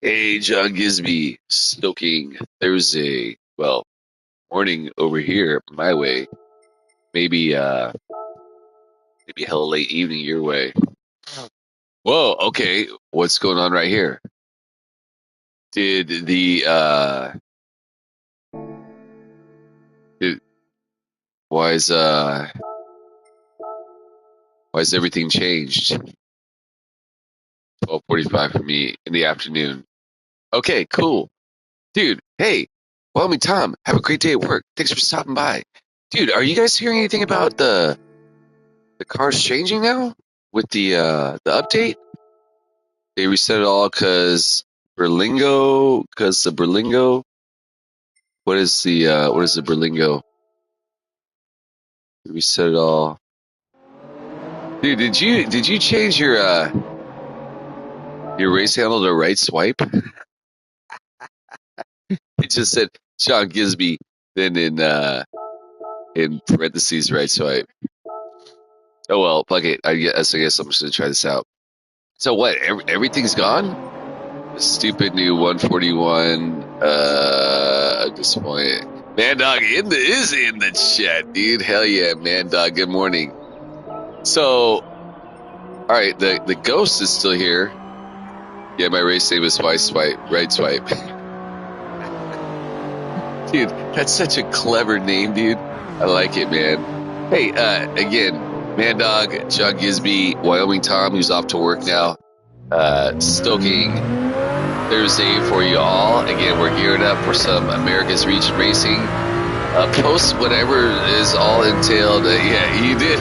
Hey, John Gisby, stoking Thursday. Well, morning over here my way. Maybe maybe hella late evening your way. Whoa, okay. What's going on right here? Did the did, why is uh why is everything changed? 12:45 for me in the afternoon. Okay, cool. Dude, hey, Wyoming Tom, have a great day at work. Thanks for stopping by. Dude, are you guys hearing anything about the cars changing now with the update? They reset it all because the Berlingo. What is the Berlingo? They reset it all. Dude, did you change your race handle to right swipe? It just said John Gisby, then in parentheses right swipe. Oh well, fuck it. I guess I'm just gonna try this out. So what? Everything's gone? Stupid new 141. Disappointed. Man Dog is in the chat, dude. Hell yeah, Man Dog. Good morning. So, all right, the ghost is still here. Yeah, my race name is right swipe. Dude, that's such a clever name, dude. I like it, man. Hey, again, Man Dog, John Gisby, Wyoming Tom, who's off to work now. Stoking Thursday for you all. Again, we're geared up for some America's Region Racing. Post whatever is all entailed. Yeah, you did.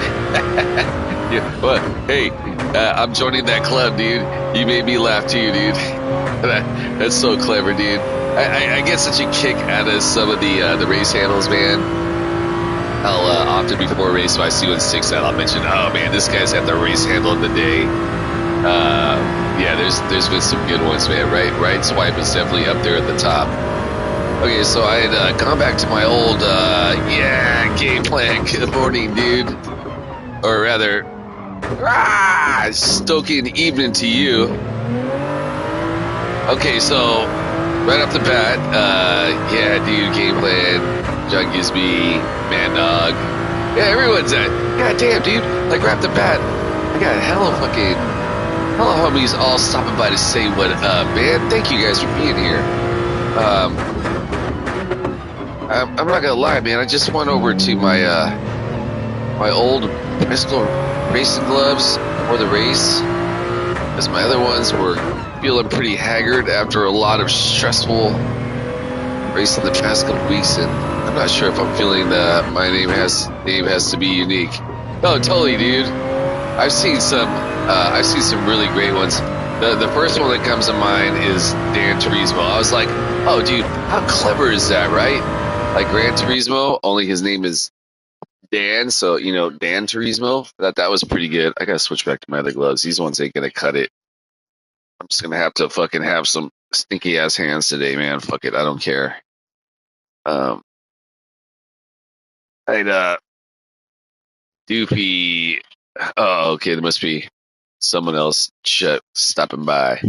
Yeah, well, hey, I'm joining that club, dude. You made me laugh too, dude. That's so clever, dude. I get such a kick out of some of the race handles, man. I'll often before a race, if I see one sticks out, I'll mention, oh man, this guy's had the race handle of the day. Yeah, there's been some good ones, man. Right swipe is definitely up there at the top. Okay, so I had gone back to my old game plan. Good morning, dude. Or rather, stoking evening to you. Okay, so right off the bat, yeah, dude, game plan, John Gisby, Man Dog. Yeah, everyone's at. God damn, dude. Like, right off the bat, I got hella homies all stopping by to say what up, man. Thank you guys for being here. I'm not gonna lie, man. I just went over to my my old bicycle racing gloves for the race, as my other ones were feeling pretty haggard after a lot of stressful racing the past couple weeks, and I'm not sure if I'm feeling my name has to be unique. No, totally, dude. I've seen some really great ones. The first one that comes to mind is Dan Turismo. I was like, oh, dude, how clever is that, right? Like Gran Turismo, only his name is Dan, so Dan Turismo. That was pretty good. I gotta switch back to my other gloves. These ones ain't gonna cut it. I'm just gonna have to fucking have some stinky ass hands today, man. Fuck it, I don't care. I'd Doopy. Oh, okay, there must be someone else stopping by.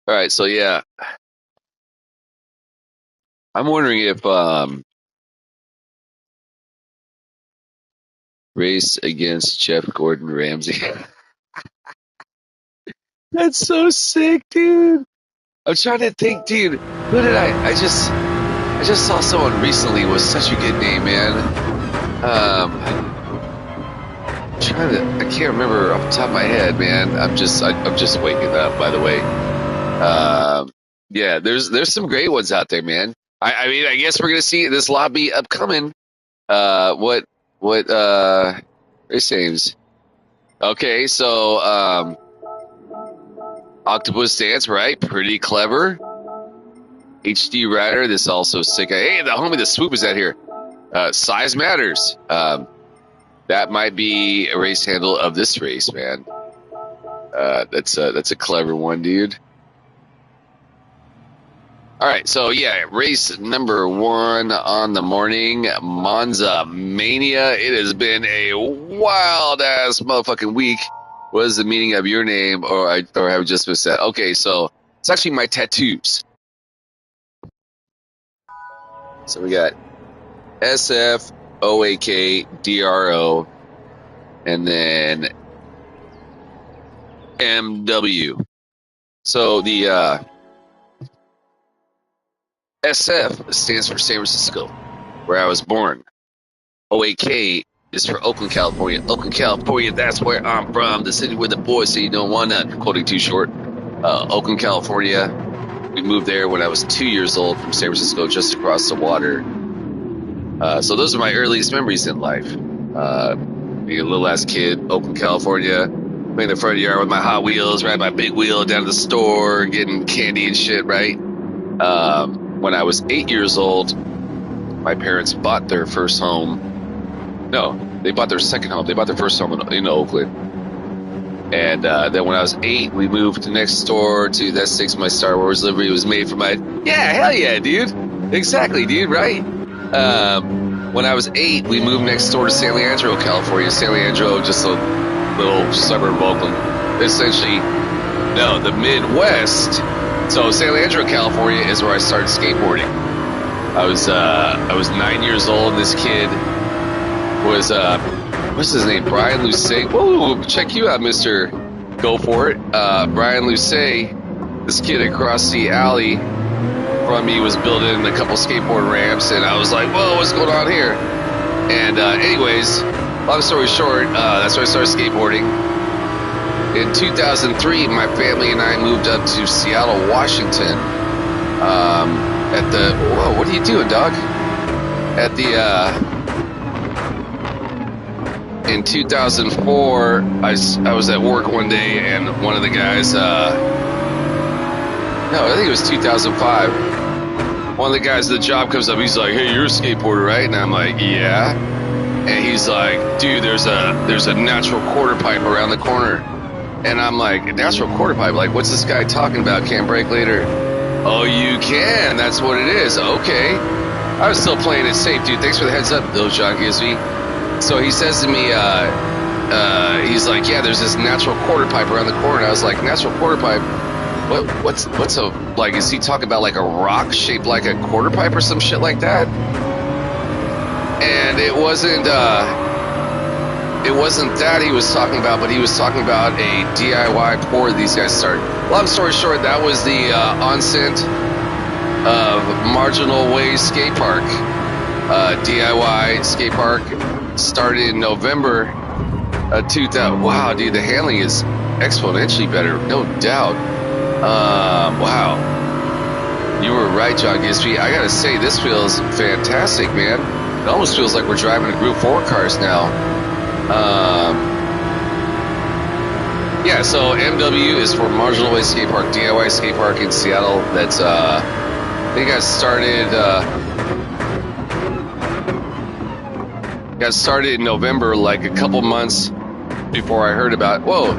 All right, so yeah, I'm wondering if race against Jeff Gordon Ramsay. That's so sick, dude. I'm trying to think, dude. Who did I just saw someone recently with such a good name, man. I can't remember off the top of my head, man. I'm just waking up, by the way. Yeah, there's some great ones out there, man. I mean, I guess we're gonna see this lobby upcoming. What race names? Okay, so Octopus Dance, right? Pretty clever. HD Rider, this also sick. Hey, the homie, the swoop is out here. Size matters. That might be a race handle of this race, man. That's a clever one, dude. All right, so yeah, race number 1 on the morning, Monza Mania. It has been a wild ass motherfucking week. What is the meaning of your name, or have I just missed that? Okay, so it's actually my tattoos. So we got SF, OAK, DRO, and then MW. So the SF stands for San Francisco, where I was born. OAK is for Oakland, California. Oakland, California, that's where I'm from. The city where the boys say you don't want none. Quoting too short. Oakland, California. We moved there when I was 2 years old from San Francisco, just across the water. So those are my earliest memories in life. Being a little ass kid, Oakland, California, playing the front yard with my Hot Wheels, riding my big wheel down to the store, getting candy and shit, right? When I was 8 years old, my parents bought their first home. No, they bought their second home. They bought their first home in Oakland. And then when I was 8, we moved next door to that 6. My Star Wars livery was made for my... Yeah, hell yeah, dude. Exactly, dude, right? When I was 8, we moved next door to San Leandro, California. San Leandro, just a little suburb of Oakland. Essentially, no, the Midwest. So San Leandro, California is where I started skateboarding. I was 9 years old. This kid was what's his name? Brian Lucey. Whoa, check you out, Mister. Go for it, Brian Lucey. This kid across the alley from me was building a couple skateboard ramps, and I was like, "Whoa, what's going on here?" And anyways, long story short, that's where I started skateboarding. In 2003, my family and I moved up to Seattle, Washington. Whoa, what are you doing, dog? In 2004, I was at work one day, and one of the guys, no, I think it was 2005. One of the guys at the job comes up. He's like, "Hey, you're a skateboarder, right?" And I'm like, "Yeah." And he's like, "Dude, there's a natural quarter pipe around the corner." And I'm like, "Natural quarter pipe? Like, what's this guy talking about? Can't brake later?" "Oh, you can. That's what it is." Okay. I was still playing it safe, dude. Thanks for the heads up, though, John gives me. So he says to me, he's like, "Yeah, there's this natural quarter pipe around the corner." And I was like, "Natural quarter pipe? What's a, like, is he talking about like a rock shaped like a quarter pipe or some shit like that?" And it wasn't that he was talking about, but he was talking about a DIY pour these guys started. Long story short, that was the onset of Marginal Way Skate Park. DIY skate park started in November 2000. Wow, dude, the handling is exponentially better, no doubt. Wow. You were right, John Gisby. I gotta say, this feels fantastic, man. It almost feels like we're driving a Group 4 cars now. Yeah, so MW is for Marginal Way Skate Park, DIY skate park in Seattle. That's, I think I got started in November, like a couple months before I heard about, whoa.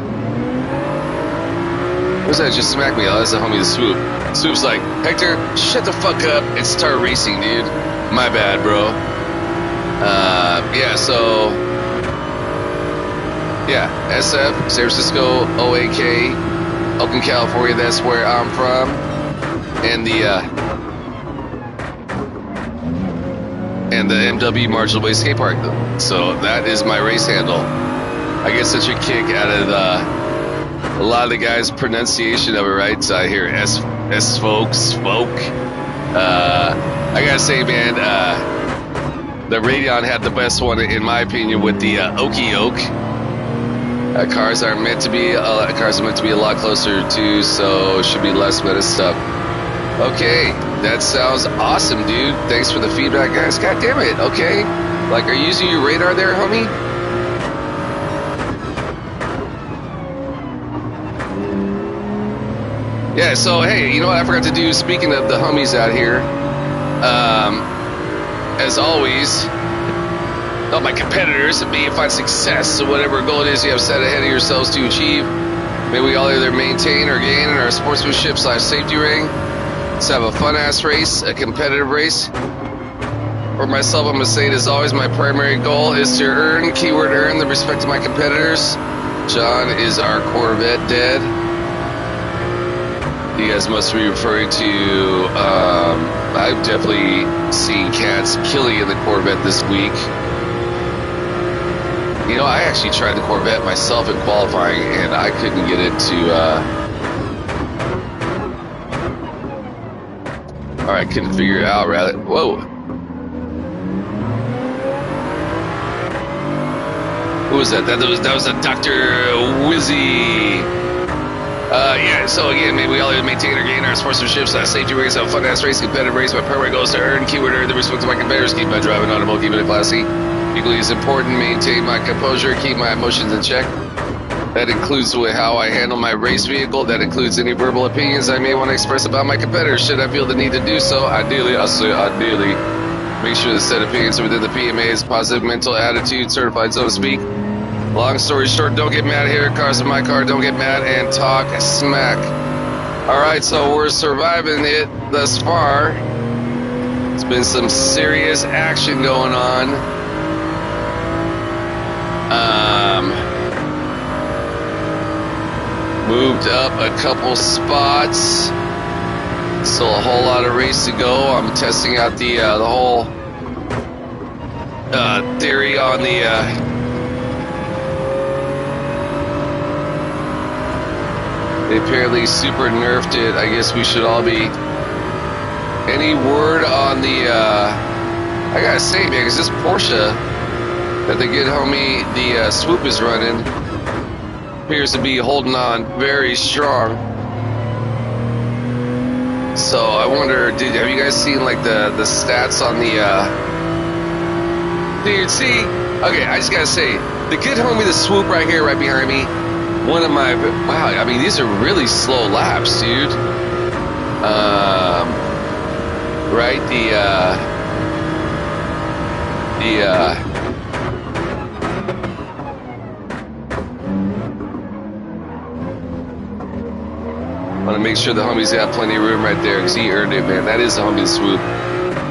What was that? Just smacked me. Oh, that's the homie, the Swoop. Swoop's like, "Hector, shut the fuck up and start racing, dude." My bad, bro. Yeah, so... Yeah, SF, San Francisco, OAK, Oakland, California. That's where I'm from. And the MW Marginal Way Skate Park. So that is my race handle. I get such a kick out of a lot of the guys' pronunciation of it, right? So I hear folks. I gotta say, man, the Radeon had the best one in my opinion with the Okie Oak. Cars are meant to be a lot closer to, so it should be less messed up. Okay, that sounds awesome, dude. Thanks for the feedback, guys. God damn it. Okay, like, are you using your radar there, homie? Yeah. So hey, you know what I forgot to do? Speaking of the homies out here, as always. Oh, my competitors, may you find success. So whatever goal it is you have set ahead of yourselves to achieve, may we all either maintain or gain in our sportsmanship / safety ring. Let's have a fun-ass race, a competitive race. For myself, I'm going to say it as always, my primary goal is to earn, keyword earn, the respect of my competitors. John is our Corvette dead. You guys must be referring to, I've definitely seen cats killing in the Corvette this week. You know, I actually tried the Corvette myself in qualifying, and I couldn't get it to, or I couldn't figure it out, rather. Whoa. Who was that? That was a Dr. Wizzy. Yeah, so again, maybe we all maintain or gain our sportsmanship / safety rings, have a fun-ass race, competitive race. My primary goal is to earn, keyword earn, the respect of my competitors, keep my driving automobile, keep it classy. Equally as important, maintain my composure, keep my emotions in check. That includes how I handle my race vehicle. That includes any verbal opinions I may want to express about my competitors, should I feel the need to do so. Ideally, make sure the said opinions are within the PMA's positive mental attitude, certified, so to speak. Long story short, don't get mad here. Cars in my car, don't get mad and talk smack. All right, so we're surviving it thus far. It's been some serious action going on. Moved up a couple spots. Still a whole lot of race to go. I'm testing out the whole theory on the they apparently super nerfed it. I guess we should all be. Any word on the I gotta say, man, because this Porsche that the good homie the Swoop is running appears to be holding on very strong. So I wonder, have you guys seen like the stats on the dude, see, okay, I just gotta say, the good homie the Swoop right here, right behind me, one of my, wow, I mean, these are really slow laps, dude. Right, I want to make sure the homie's got plenty of room right there, because he earned it, man. That is the homie Swoop.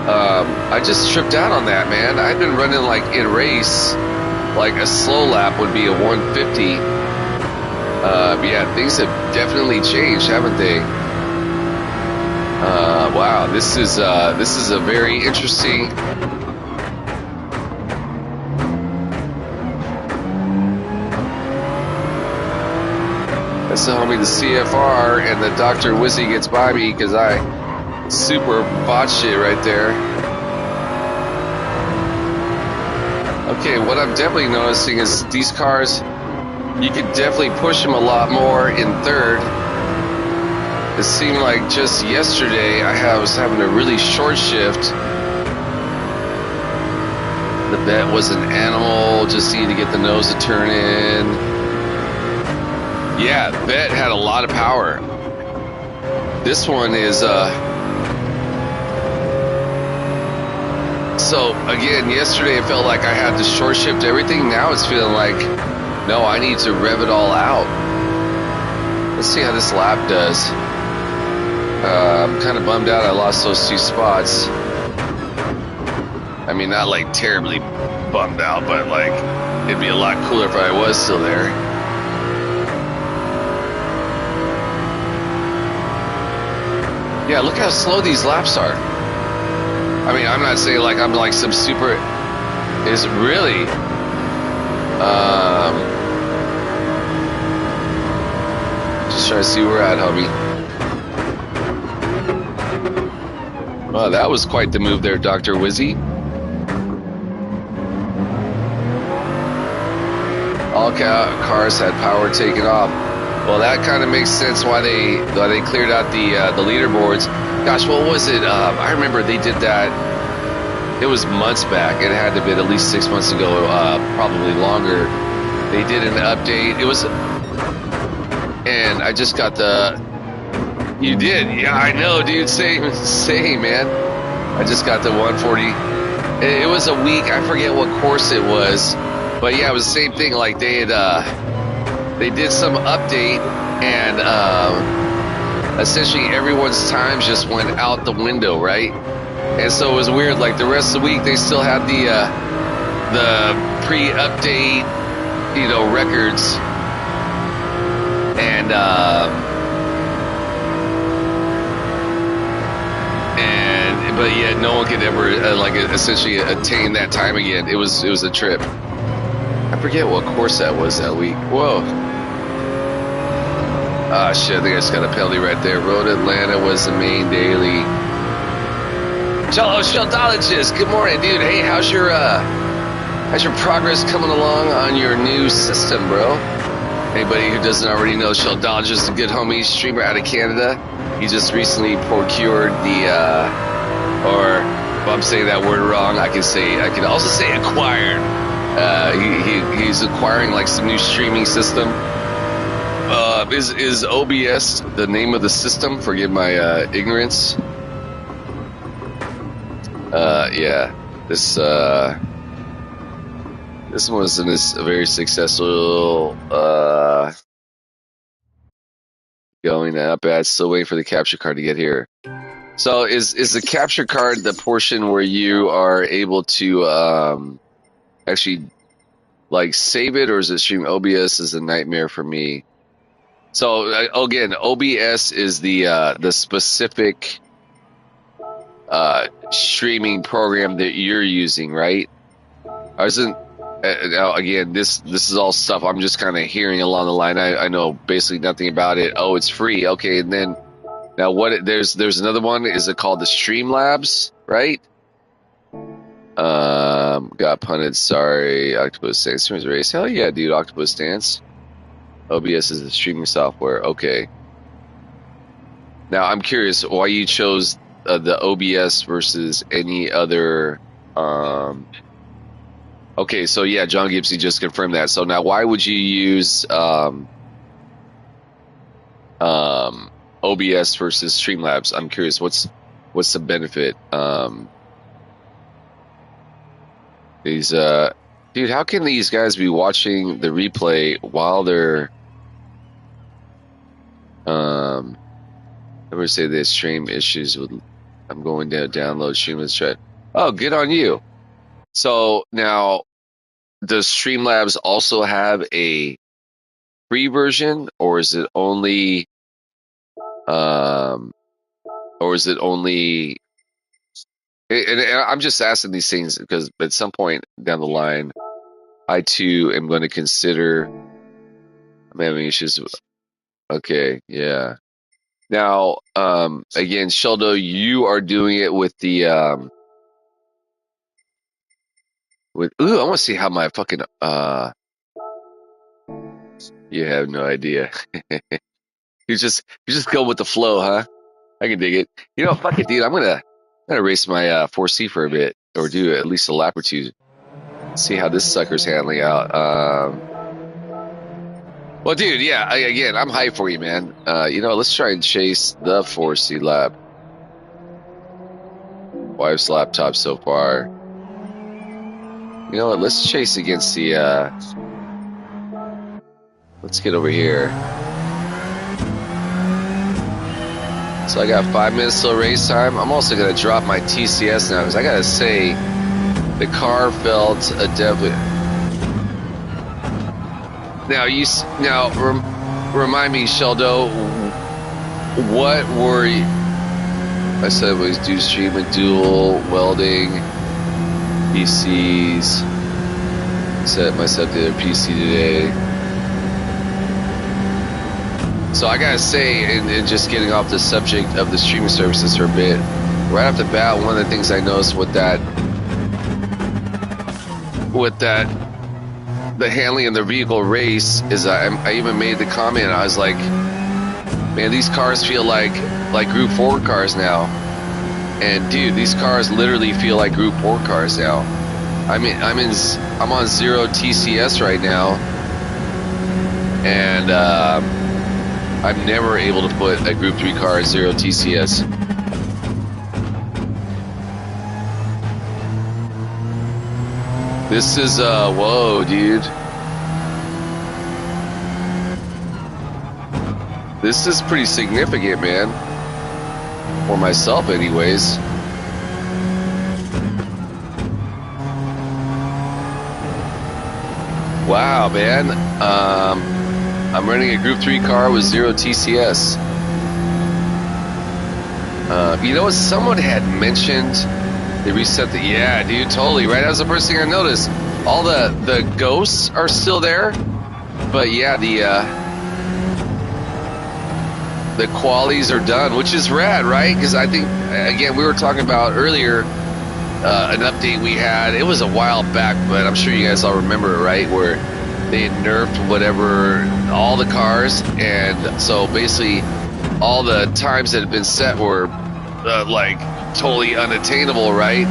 I just tripped out on that, man. I've been running like in race, like a slow lap would be a 150. Yeah, things have definitely changed, haven't they? Wow, this is a very interesting. That's the homie, the CFR, and the Dr. Wizzy gets by me because I super botched it right there. Okay, what I'm definitely noticing is these cars, you could definitely push them a lot more in third. It seemed like just yesterday I was having a really short shift. The bet was an animal, just needed to get the nose to turn in. Yeah, Bet had a lot of power. This one is, so again, yesterday it felt like I had to short shift everything. Now it's feeling like, no, I need to rev it all out. Let's see how this lap does. I'm kind of bummed out I lost those 2 spots. I mean, not like terribly bummed out, but like, it'd be a lot cooler if I was still there. Yeah, look how slow these laps are. I mean, I'm not saying like I'm like some super. Is really. Just trying to see where we're at, homie. Well, that was quite the move there, Dr. Wizzy. All cars had power taken off. Well, that kind of makes sense why they cleared out the leaderboards. Gosh, what was it? I remember they did that. It was months back. It had to have been at least 6 months ago, probably longer. They did an update. It was, and I just got the. You did, yeah, I know, dude. Same, man. I just got the 140. It was a week. I forget what course it was, but yeah, it was the same thing. Like they had, they did some update, and essentially everyone's times just went out the window, right? And so it was weird. Like the rest of the week, they still had the pre-update, records, and but yet no one could ever essentially attain that time again. It was a trip. I forget what course that was that week. Whoa. Ah, shit, I think I just got a penalty right there. Road Atlanta was the main daily. Sheldologist, good morning, dude. Hey, how's your progress coming along on your new system, bro? Anybody who doesn't already know, Sheldologist is a good homie streamer out of Canada. He just recently procured or if I'm saying that word wrong, I can also say acquired. He's acquiring like some new streaming system. Is OBS the name of the system? Forgive my ignorance. Yeah, this wasn't a very successful going up bad. Still waiting for the capture card to get here. So is the capture card the portion where you are able to actually like save it, or is it stream? OBS is a nightmare for me. So again, OBS is the specific streaming program that you're using, right? Or isn't now again this is all stuff I'm just kind of hearing along the line. I know basically nothing about it. Oh, it's free. Okay, and then now there's another one. Is it called the Streamlabs, right? Got punted. Sorry, Octopus Dance Race. Hell yeah, dude, Octopus Dance. OBS is the streaming software. Okay. Now I'm curious why you chose the OBS versus any other. Okay, so yeah, John Gibbsy just confirmed that. So now, why would you use OBS versus Streamlabs? I'm curious. What's the benefit? These dude, how can these guys be watching the replay while they're I would say they stream issues with. I'm going to download Streamlabs chat. Oh, good on you. So now, does Streamlabs also have a free version, or is it only and I'm just asking these things because at some point down the line, I too am going to consider. I'm having issues. Okay, yeah. Now, again, Sheldo, you are doing it with the ooh, I want to see how my fucking you have no idea. You just go with the flow, huh? I can dig it. You know, fuck it, dude. I'm gonna race my 4C for a bit, or do at least a lap or two. See how this sucker's handling out. Well, dude, yeah. I'm hyped for you, man. Let's try and chase the 4C lap. Wife's laptop so far. You know what? Let's chase against the. Let's get over here. So I got 5 minutes till race time. I'm also gonna drop my TCS now because I gotta say, the car felt a definite. Now remind me, Sheldo, what were you? I said we do stream and dual welding PCs. Set myself to their PC today. So I gotta say, and just getting off the subject of the streaming services for a bit, right off the bat, one of the things I noticed with that, the handling of the vehicle race is I even made the comment. I was like, man, these cars feel like Group 4 cars now. And dude, these cars literally feel like Group 4 cars now. I'm on 0 TCS right now, and I'm never able to put a Group 3 car at 0 TCS. This is whoa, dude. This is pretty significant, man. For myself, anyways. Wow, man. I'm running a Group 3 car with 0 TCS. You know what? Someone had mentioned they reset the... Yeah, dude, totally. Right? That was the first thing I noticed. All the ghosts are still there. But yeah, the qualities are done, which is rad, right? Because I think, again, we were talking about earlier an update we had. It was a while back, but I'm sure you guys all remember it, right? Where they had nerfed all the cars, and so basically all the times that had been set were like totally unattainable, right?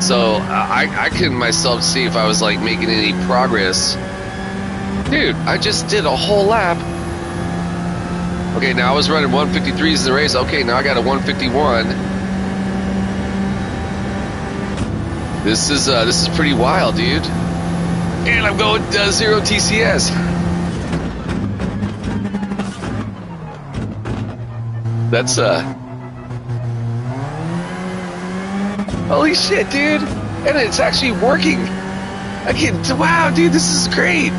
So I couldn't myself see if I was like making any progress. Dude, I just did a whole lap. Okay, now I was running 153s in the race. Okay, now I got a 151. This is pretty wild, dude. And I'm going 0 TCS. That's holy shit, dude. And it's actually working. Wow, dude, this is great.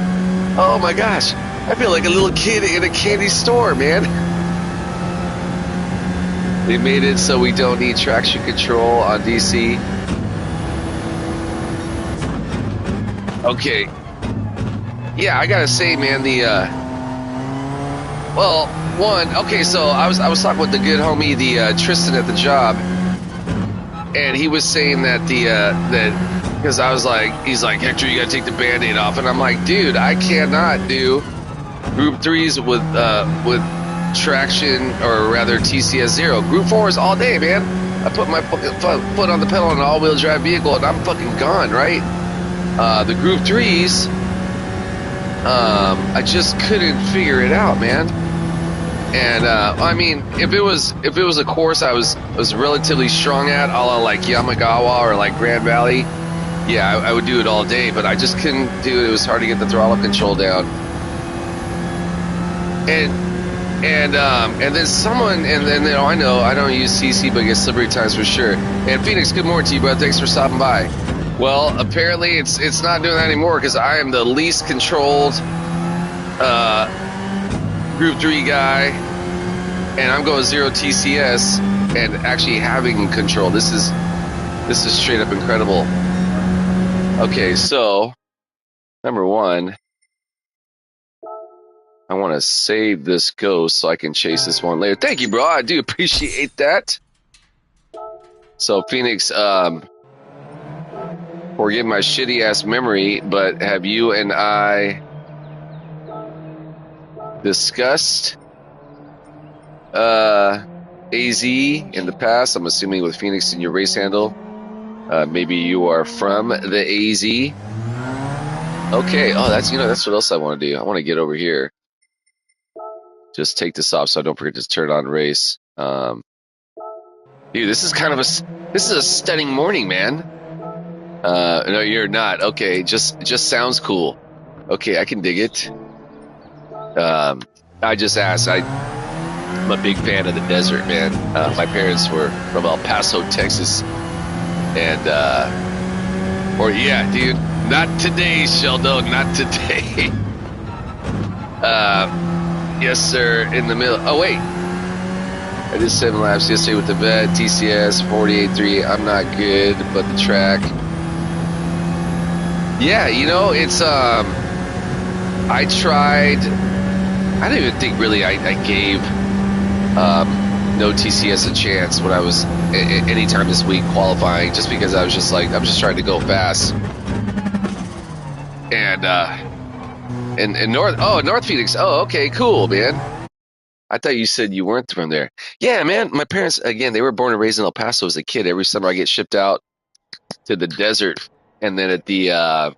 Oh my gosh. I feel like a little kid in a candy store, man. They made it so we don't need traction control on DC. Okay. Yeah, I gotta say, man, okay, so I was talking with the good homie, Tristan at the job, and he was saying that because I was like, he's like, Hector, you gotta take the Band-Aid off, and I'm like, dude, I cannot do Group 3s with traction, or rather TCS 0. Group 4s all day, man. I put my foot on the pedal on an all-wheel drive vehicle, and I'm fucking gone, right? The Group 3s, I just couldn't figure it out, man. And I mean, if it was a course I was relatively strong at, a la like Yamagawa or like Grand Valley, yeah, I would do it all day. But I just couldn't do it. It was hard to get the throttle control down. And then someone, and then I know I don't use CC, but I get slippery times for sure. And Phoenix, good morning to you, bro. Thanks for stopping by. Well, apparently it's not doing that anymore because I am the least controlled Group 3 guy, and I'm going 0 TCS and actually having control. This is straight up incredible. Okay, so number one, I want to save this ghost so I can chase this one later. Thank you, bro. I do appreciate that. So Phoenix, forgive my shitty ass memory, but have you and I discussed AZ in the past? I'm assuming with Phoenix in your race handle. Maybe you are from the AZ. Okay. Oh, that's what else I want to do. I want to get over here. Just take this off so I don't forget to turn on race. Dude, this is a stunning morning, man. No, you're not. Okay, just sounds cool. Okay, I can dig it. I just asked. I'm a big fan of the desert, man. My parents were from El Paso, Texas, and yeah, dude. Not today, Sheldon. Not today. Yes, sir. In the middle. Oh wait. I did 7 laps yesterday with the vet, TCS 48.3. I'm not good, but the track. Yeah, you know, it's, I tried, I don't even think really I gave, no TCS a chance when I was any time this week qualifying, just because I was just like, I'm just trying to go fast. And North Phoenix. Oh, okay, cool, man. I thought you said you weren't from there. Yeah, man. My parents, again, they were born and raised in El Paso as a kid. Every summer I get shipped out to the desert, and then at the end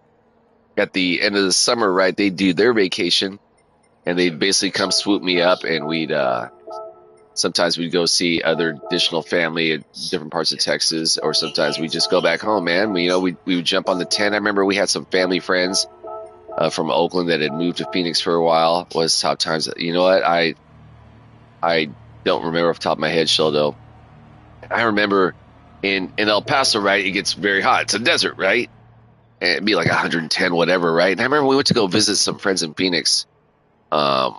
of the summer, right, they do their vacation, and they'd basically come swoop me up, and we'd sometimes we'd go see other additional family in different parts of Texas, or sometimes we just go back home, man. We would jump on the 10. I remember we had some family friends from Oakland that had moved to Phoenix for a while. Was top times. You know what? I don't remember off the top of my head, Sheldo. I remember in El Paso, right? It gets very hot. It's a desert, right? And it'd be like 110, whatever, right? And I remember we went to go visit some friends in Phoenix, and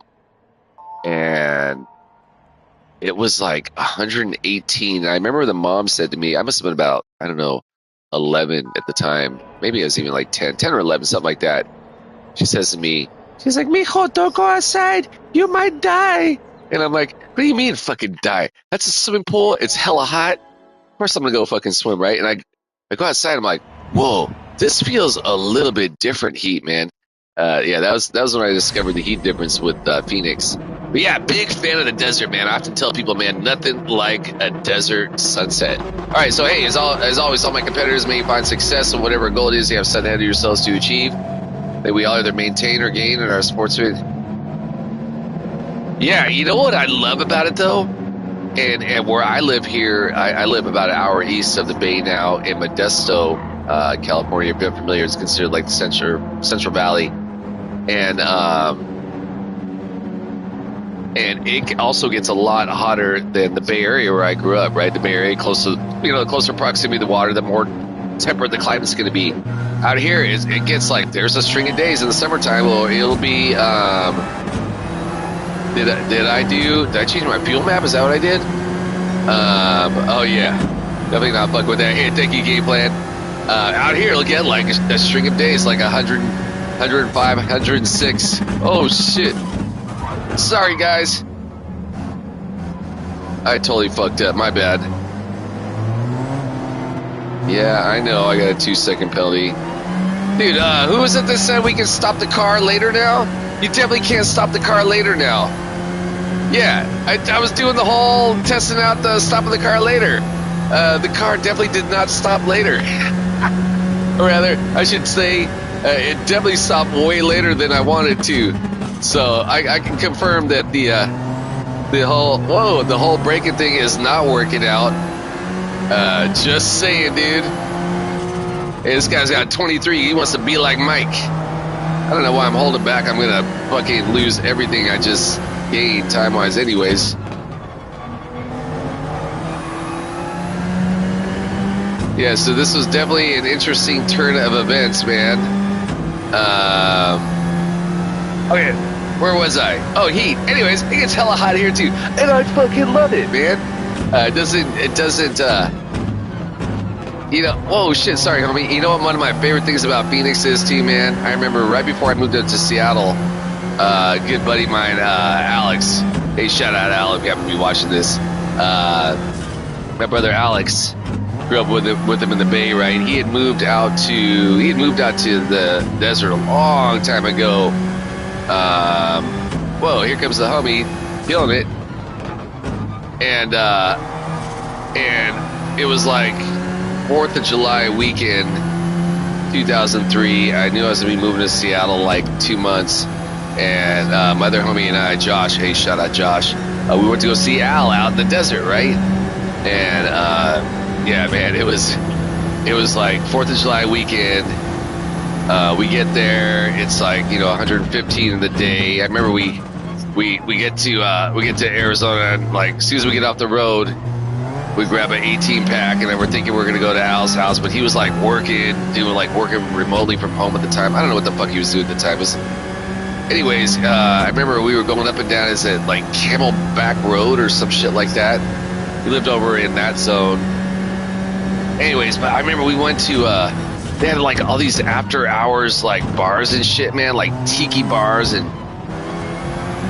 it was like 118. And I remember the mom said to me, I must have been about, I don't know, 11 at the time. Maybe it was even like 10 or 11, something like that. She says to me, she's like, "Mijo, don't go outside. You might die." And I'm like, "What do you mean fucking die? That's a swimming pool. It's hella hot. Of course I'm going to go fucking swim, right?" And I go outside. I'm like, "Whoa, this feels a little bit different heat, man." Yeah, that was when I discovered the heat difference with Phoenix. But yeah, big fan of the desert, man. I often tell people, man, nothing like a desert sunset. All right, so hey, as always, all my competitors may find success in whatever goal it is you have set ahead of yourselves to achieve. That we all either maintain or gain in our sportsman. Yeah, you know what I love about it though, and where I live here, I live about an hour east of the bay now in Modesto, California. If you're familiar, it's considered like the Central Valley, and it also gets a lot hotter than the Bay Area where I grew up. Right, the Bay Area closer proximity to the water, the more temperate the climate's going to be. Out here, it gets like there's a string of days in the summertime. Well, it'll be. Did I change my fuel map? Is that what I did? Oh yeah, definitely not fuck with that. Hey, thank you, game plan. Out here, it'll get like a string of days, like 100, 105, 106. Oh shit! Sorry guys, I totally fucked up. My bad. Yeah, I know. I got a 2-second penalty. Dude, who was it that said we can stop the car later now? You definitely can't stop the car later now. Yeah, I was doing the whole testing out the stopping the car later. The car definitely did not stop later. Or rather, I should say, it definitely stopped way later than I wanted to. So I can confirm that the whole braking thing is not working out. Just saying, dude. Hey, this guy's got 23. He wants to be like Mike. I don't know why I'm holding back. I'm gonna fucking lose everything I just gained time-wise anyways. Yeah, so this was definitely an interesting turn of events, man. Okay, where was I? Oh, heat. Anyways, it gets hella hot here too, and I fucking love it, man. It doesn't, you know, whoa, shit, sorry, homie. You know what one of my favorite things about Phoenix is too, man? I remember right before I moved up to Seattle, good buddy of mine, Alex. Hey, shout out, Alex, if you happen to be watching this. My brother Alex, grew up with him in the Bay, right? He had moved out to the desert a long time ago. Whoa, here comes the homie, killing it. And it was like 4th of July weekend, 2003. I knew I was going to be moving to Seattle like 2 months. And my other homie and I, Josh, hey, shout out Josh, we went to go see Al out in the desert, right? And yeah, man, it was like 4th of July weekend. We get there, it's like, you know, 115 in the day. I remember we get to Arizona, and like as soon as we get off the road, we grab an 18 pack, and then we're thinking we're gonna go to Al's house, but he was like working remotely from home at the time. I don't know what the fuck he was doing at the time. anyways, I remember we were going up and down, is it like Camelback Road or some shit like that? We lived over in that zone. Anyways, but I remember we went to, they had like all these after hours like bars and shit, man, like tiki bars and,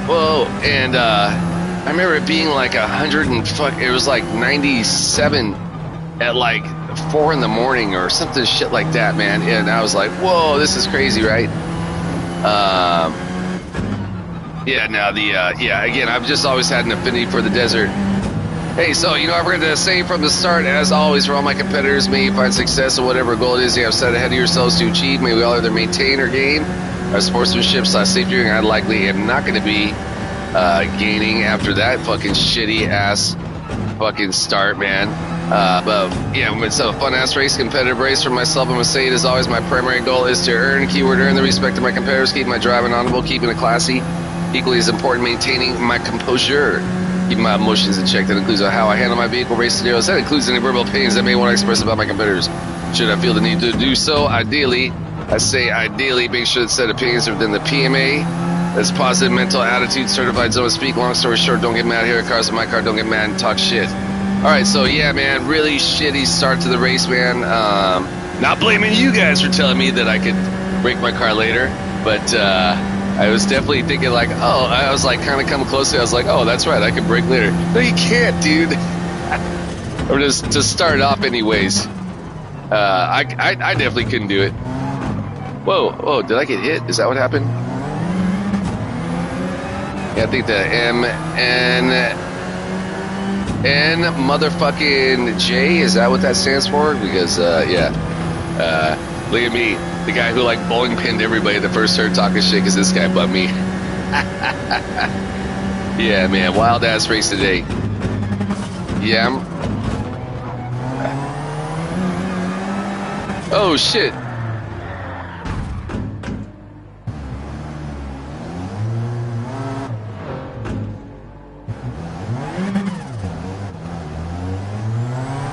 whoa. And, I remember it being like 100 and fuck, it was like 97 at like 4 in the morning or something shit like that, man. And I was like, whoa, this is crazy, right? Yeah, now yeah, again, I've just always had an affinity for the desert. Hey, so, you know, I'm going to say from the start, as always, for all my competitors, may you find success in whatever goal it is you have set ahead of yourselves to achieve. May we all either maintain or gain our sportsmanship / safety. I likely am not going to be gaining after that fucking shitty ass fucking start, man. But yeah, it's a fun ass race, competitive race for myself. I'm gonna say it as always. My primary goal is to earn the respect of my competitors, keep my driving honorable, keeping it classy. Equally as important, maintaining my composure, keeping my emotions in check. That includes how I handle my vehicle race scenarios. That includes any verbal opinions I may want to express about my competitors. Should I feel the need to do so, ideally, make sure that said opinions are within the PMA. That's positive mental attitude, certified zone of speak. Long story short, don't get mad here at cars in my car. Don't get mad and talk shit. All right, so yeah, man, really shitty start to the race, man. Not blaming you guys for telling me that I could break my car later, but I was definitely thinking like, oh, I was like kind of coming close to it. I was like, oh, that's right, I can break later. No, you can't, dude. Or just to start off anyways. I definitely couldn't do it. Whoa, did I get hit? Is that what happened? Yeah, I think the N motherfucking J, is that what that stands for? Because, yeah. Look at me, the guy who like bowling pinned everybody the first started talking shit because this guy bumped me. Yeah, man, wild ass race today. Yeah. Oh shit.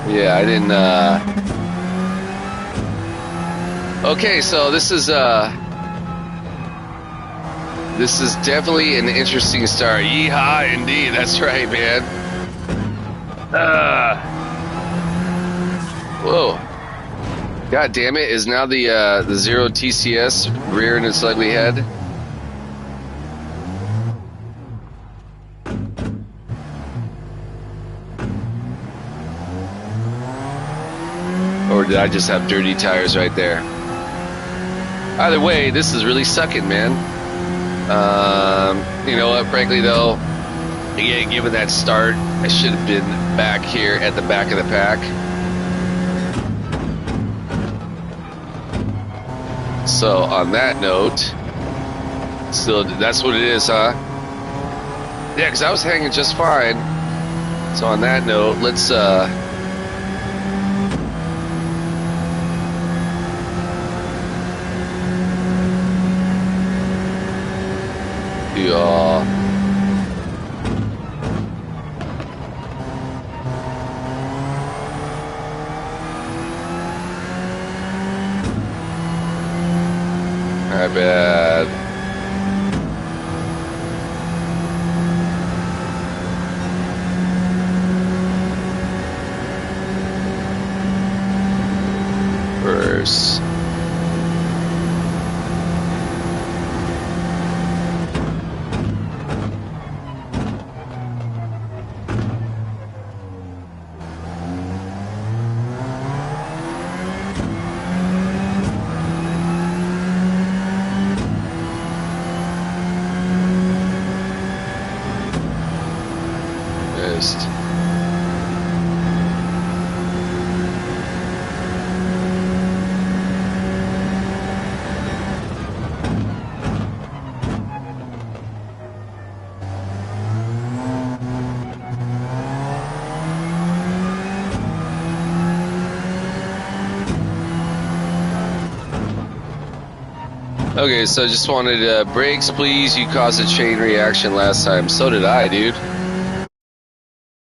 Yeah, I didn't, okay, so this is definitely an interesting start. Yeehaw, indeed. That's right, man. Whoa. God damn it. Is now the zero TCS rearing its ugly head? Or did I just have dirty tires right there? Either way, this is really sucking, man. You know what? Frankly, though, again, given that start, I should have been back here at the back of the pack. So, on that note, still, that's what it is, huh? Yeah, because I was hanging just fine. So, on that note, let's, my bad. Verse. Okay, so just wanted brakes, please. You caused a chain reaction last time. So did I, dude.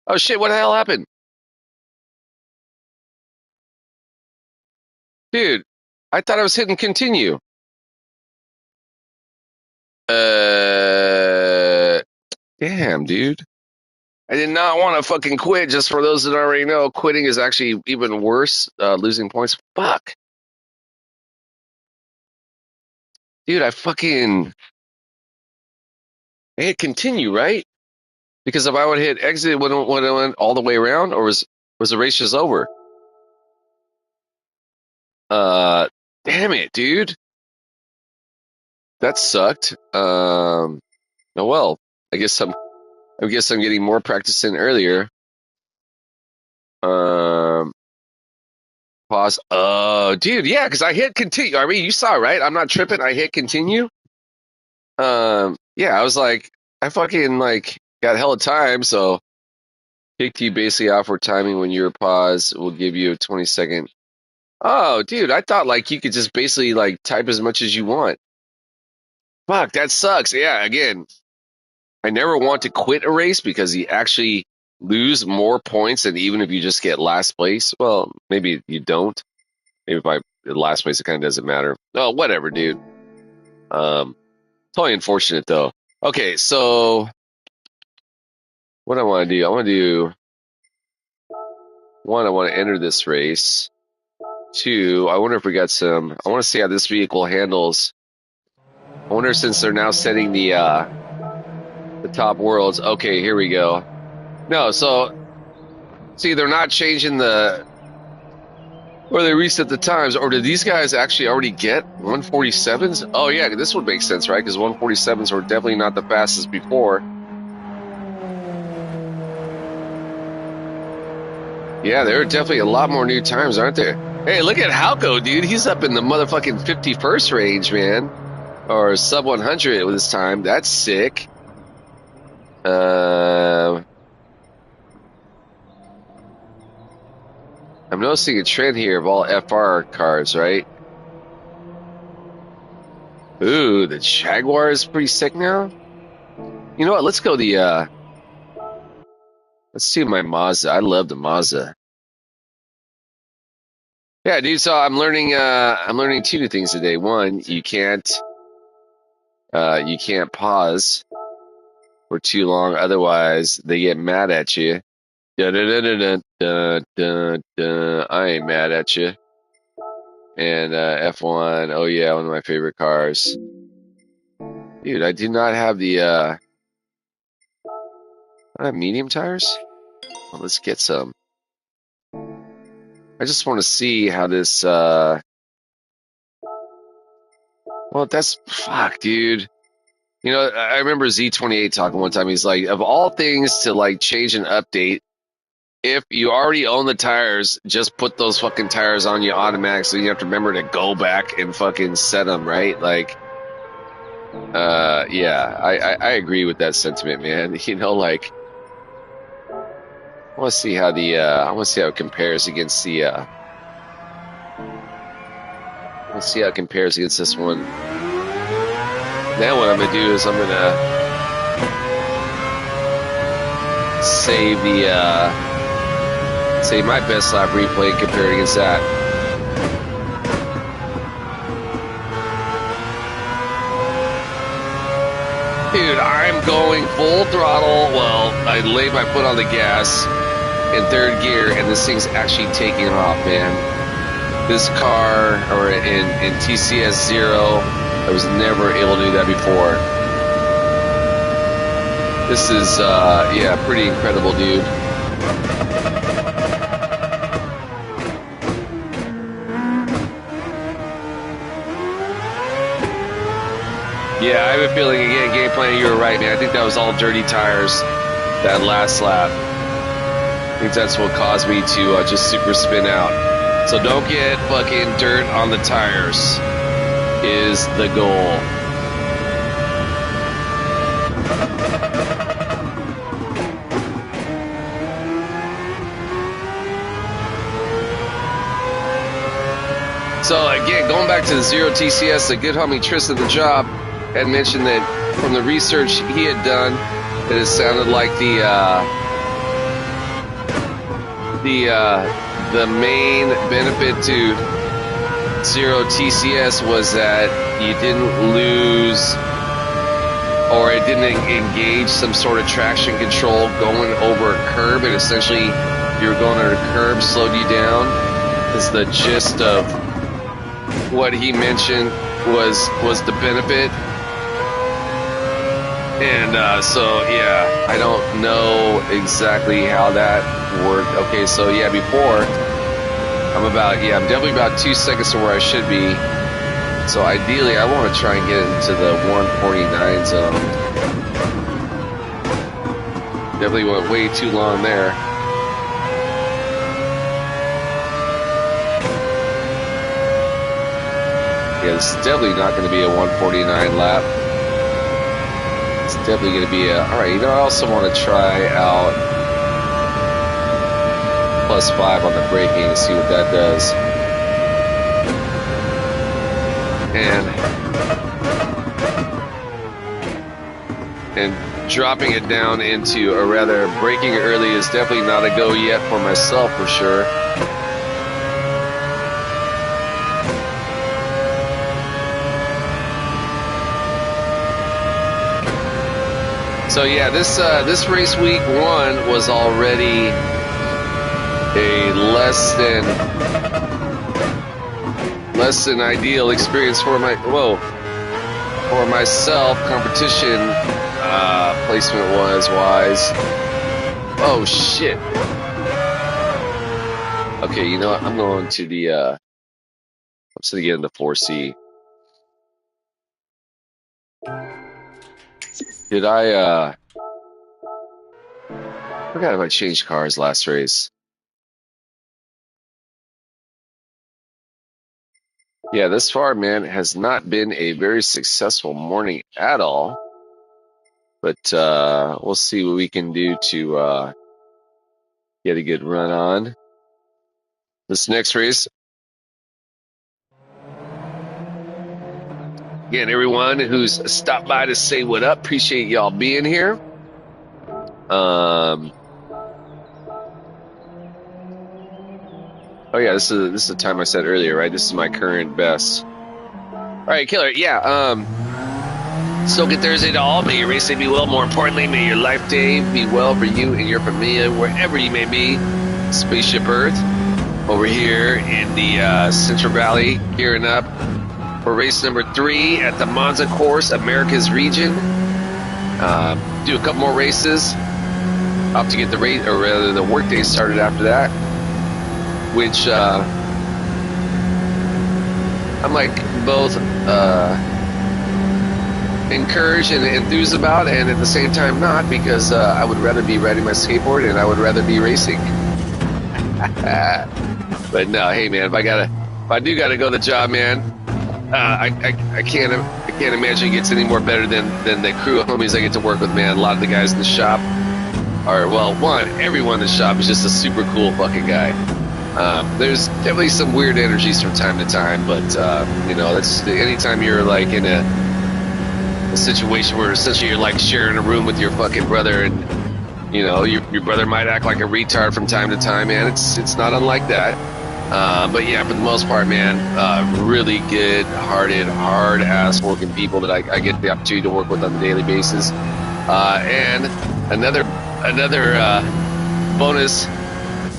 Oh shit, what the hell happened? Dude, I thought I was hitting continue. Damn, dude. I did not want to fucking quit. Just for those that already know, quitting is actually even worse. Losing points. Fuck. Dude, I hit continue, right? Because if I would hit exit when it went all the way around, or was the race just over? Damn it, dude. That sucked. Oh well. I guess I'm getting more practice in earlier. Pause. Oh, dude, yeah, because I hit continue. I mean, you saw, right? I'm not tripping. I hit continue. Yeah, I was like, I fucking like got hella time, so kicked you basically awkward timing when your pause will give you a 20-second. Oh, dude, I thought like you could just basically like type as much as you want. Fuck, that sucks. Yeah, again, I never want to quit a race because you actually lose more points than even if you just get last place. Well, maybe you don't. Maybe if I last place, it kind of doesn't matter. Oh, whatever, dude. Totally unfortunate though. Okay, so what I want to do? I want to do one. I want to enter this race. Two, I wonder if we got some. I want to see how this vehicle handles. I wonder since they're now setting the top worlds. Okay, here we go. No, so see, they're not changing the. Or they reset the times, or did these guys actually already get 147s? Oh yeah, this would make sense, right? Because 147s were definitely not the fastest before. Yeah, there are definitely a lot more new times, aren't there? Hey, look at Halko, dude. He's up in the motherfucking 51st range, man. Or sub 100 with his time. That's sick. I'm noticing a trend here of all FR cars, right? Ooh, the Jaguar is pretty sick now. You know what? Let's go the let's see my Mazda. I love the Mazda. Yeah, dude, so I'm learning two new things today. One, you can't pause for too long, otherwise they get mad at you. I ain't mad at you. And F1, oh yeah, one of my favorite cars. Dude, I do not have the I have medium tires. Well, let's get some. I just want to see how this well, that's fuck, dude. You know, I remember Z28 talking one time. He's like, of all things to like change an update, if you already own the tires, just put those fucking tires on you automatic, so you have to remember to go back and fucking set them, right? Like, yeah, I agree with that sentiment, man. You know, like, I want to see how it compares against the. Let's see how it compares against this one. Now what I'm gonna do is I'm gonna save my best lap replay compared against that. Dude, I'm going full throttle. Well, I laid my foot on the gas in third gear, and this thing's actually taking off, man. This car, or in TCS 0, I was never able to do that before. This is, yeah, pretty incredible, dude. Yeah, I have a feeling, again, game plan, you were right, man. I think that was all dirty tires, that last lap. I think that's what caused me to just super spin out. So don't get fucking dirt on the tires is the goal. So again, going back to the Zero TCS, the good homie Tristan the Job had mentioned that from the research he had done, that it sounded like the main benefit to Zero TCS was that you didn't lose or it didn't engage some sort of traction control going over a curb, and essentially you were going under a curb, slowed you down, is the gist of what he mentioned was the benefit. And so yeah, I don't know exactly how that worked. Okay, so yeah, before I'm definitely about 2 seconds to where I should be. So ideally, I want to try and get into the 149 zone. Definitely went way too long there. Yeah, it's definitely not going to be a 149 lap. It's definitely going to be a... All right, you know, I also want to try out +5 on the braking and see what that does. And dropping it down into, or rather braking early is definitely not a go yet for myself for sure. So yeah, this race week 1 was already a less than ideal experience for myself. Competition placement wise. Oh shit. Okay, you know what? I'm going to the I'm just gonna get into 4C. Did I forgot if I changed cars last race. Yeah, this far, man, has not been a very successful morning at all. But we'll see what we can do to get a good run on this next race. Again, everyone who's stopped by to say what up, appreciate y'all being here. Oh yeah, this is the time I said earlier, right? This is my current best. All right, killer. Yeah. So good Thursday to all. May your race day be well. More importantly, may your life day be well for you and your familia, wherever you may be. Spaceship Earth over here in the Central Valley, gearing up for race number 3 at the Monza course, America's region. Do a couple more races. Up to get the race, or rather the work day started after that, which I'm like both encouraged and enthused about, and at the same time not, because I would rather be riding my skateboard and I would rather be racing. But no, hey man, if I do gotta go to the job, man, I can't imagine it gets any more better than the crew of homies I get to work with, man. A lot of the guys in the shop are, well, everyone in the shop is just a super cool fucking guy. There's definitely some weird energies from time to time, but you know, that's anytime you're like in a situation where essentially you're like sharing a room with your fucking brother, and you know your brother might act like a retard from time to time, man. It's not unlike that. But yeah, for the most part, man, really good-hearted, hard-ass working people that I get the opportunity to work with on a daily basis. And another bonus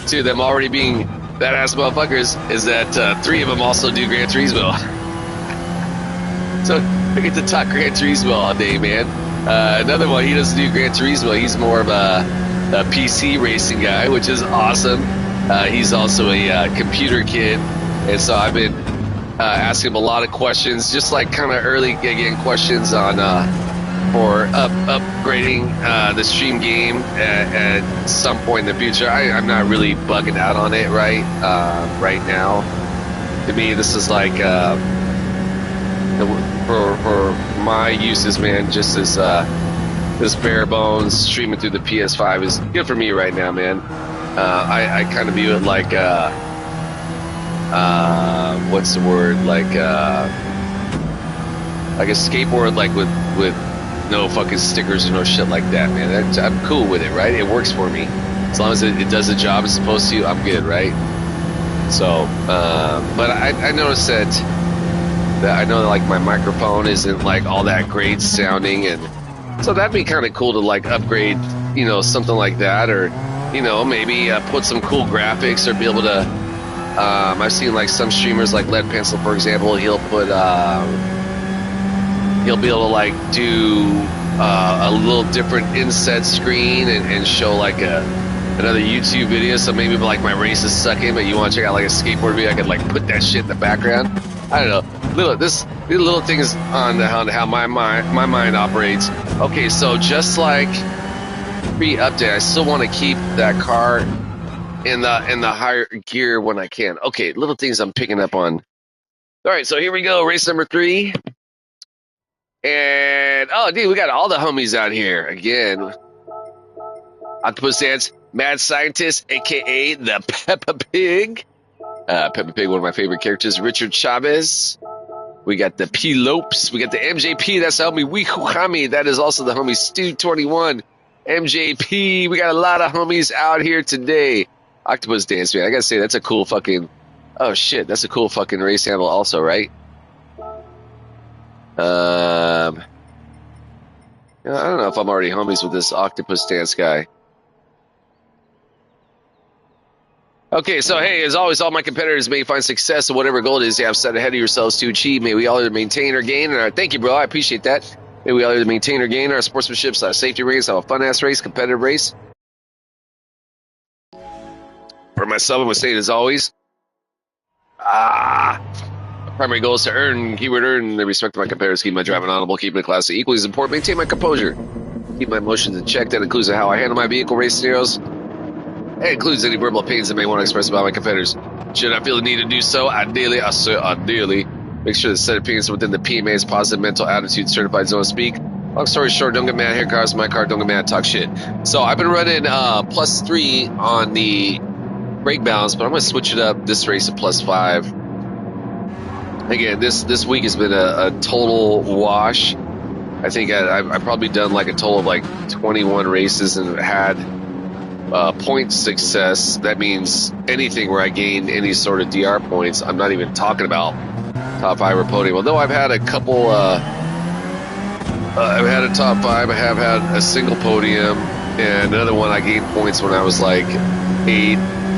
to them already being badass motherfuckers is that 3 of them also do Gran Turismo. So I get to talk Gran Turismo all day, man. Another one, he doesn't do Gran Turismo. He's more of a PC racing guy, which is awesome. He's also a computer kid, and so I've been asking him a lot of questions, just like kind of early again questions on for upgrading the stream game at some point in the future. I'm not really bugging out on it right now. To me, this is like for my uses, man, just as this bare bones streaming through the PS5 is good for me right now, man. I kind of view it like what's the word, like a skateboard, like with no fucking stickers or no shit like that, man. I'm cool with it, right? It works for me as long as it does the job it's supposed to. I'm good, right? So but I noticed that I know that like my microphone isn't like all that great sounding, and So that'd be kind of cool to like upgrade, you know, something like that, or, you know, maybe put some cool graphics or be able to. I've seen like some streamers like Lead Pencil, for example. He'll put he'll be able to like do a little different inset screen and show like another YouTube video. So maybe like my race is sucking, but you want to check out like a skateboard video, I could like put that shit in the background. I don't know. These little things on how my mind operates. Okay, so just like pre-update, I still want to keep that car in the higher gear when I can. Okay, little things I'm picking up on. All right, so here we go, race number 3. And oh, dude, we got all the homies out here again. Octopus Dance, Mad Scientist, aka the Peppa Pig. Peppa Pig, one of my favorite characters. Richard Chavez. We got the P Lopes. We got the MJP. That's the homie Wikuhami. That is also the homie Stu21. MJP. We got a lot of homies out here today. Octopus Dance, man. I gotta say, that's a cool fucking. Oh shit, that's a cool fucking race handle, also, right? I don't know if I'm already homies with this Octopus Dance guy. Okay, so hey, as always, all my competitors may find success in whatever goal it is you have set ahead of yourselves to achieve. May we all either maintain or gain. And thank you, bro. I appreciate that. May we all either maintain or gain our sportsmanship, safety race, have a fun-ass race, competitive race. For myself, I'm going to say it as always. My primary goal is to earn, keyword earn, the respect of my competitors, keep my driving honorable, keep my classy. Equally as important, maintain my composure. Keep my emotions in check. That includes how I handle my vehicle race scenarios. It includes any verbal opinions I may want to express about my competitors. Should I feel the need to do so, ideally, make sure the set opinions within the PMA's positive mental attitude certified zone to speak. Long story short, don't get mad. Here cars, my car, don't get mad, talk shit. So I've been running +3 on the brake balance, but I'm going to switch it up this race to +5. Again, this week has been a total wash. I think I've probably done like a total of like 21 races and had point success. That means anything where I gain any sort of DR points. I'm not even talking about top 5 or podium. Although I've had a couple, I've had a top 5. I have had a single podium, and another one I gained points when I was like 8.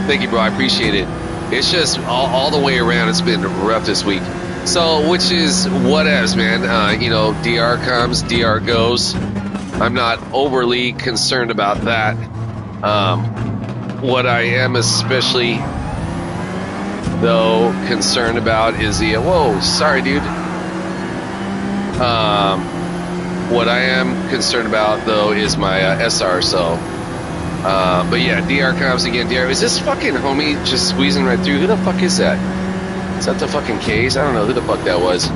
Thank you, bro. I appreciate it. It's just all the way around. It's been rough this week. So, which is whatevs, man. You know, DR comes, DR goes. I'm not overly concerned about that. What I am especially, though, concerned about is the... Whoa, sorry, dude. What I am concerned about, though, is my SR, so... but yeah, DR comes again. DR, is this fucking homie just squeezing right through? Who the fuck is that? Is that the fucking K's? I don't know who the fuck that was.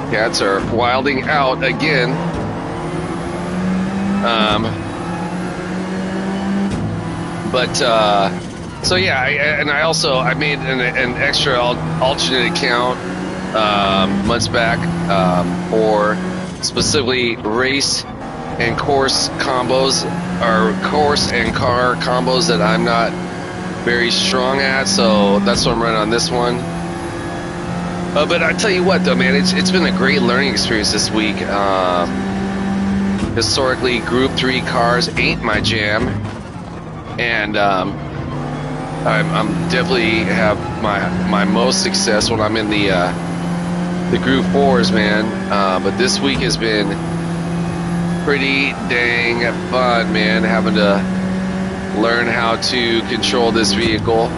Cats are wilding out again. So yeah, I made an extra alternate account months back for specifically race and course combos, or course and car combos that I'm not very strong at, so that's what I'm running on this one. But I tell you what, though, man, it's been a great learning experience this week. Historically, Group 3 cars ain't my jam, and I'm definitely have my most success when I'm in the Group 4s, man. But this week has been pretty dang fun, man, having to learn how to control this vehicle.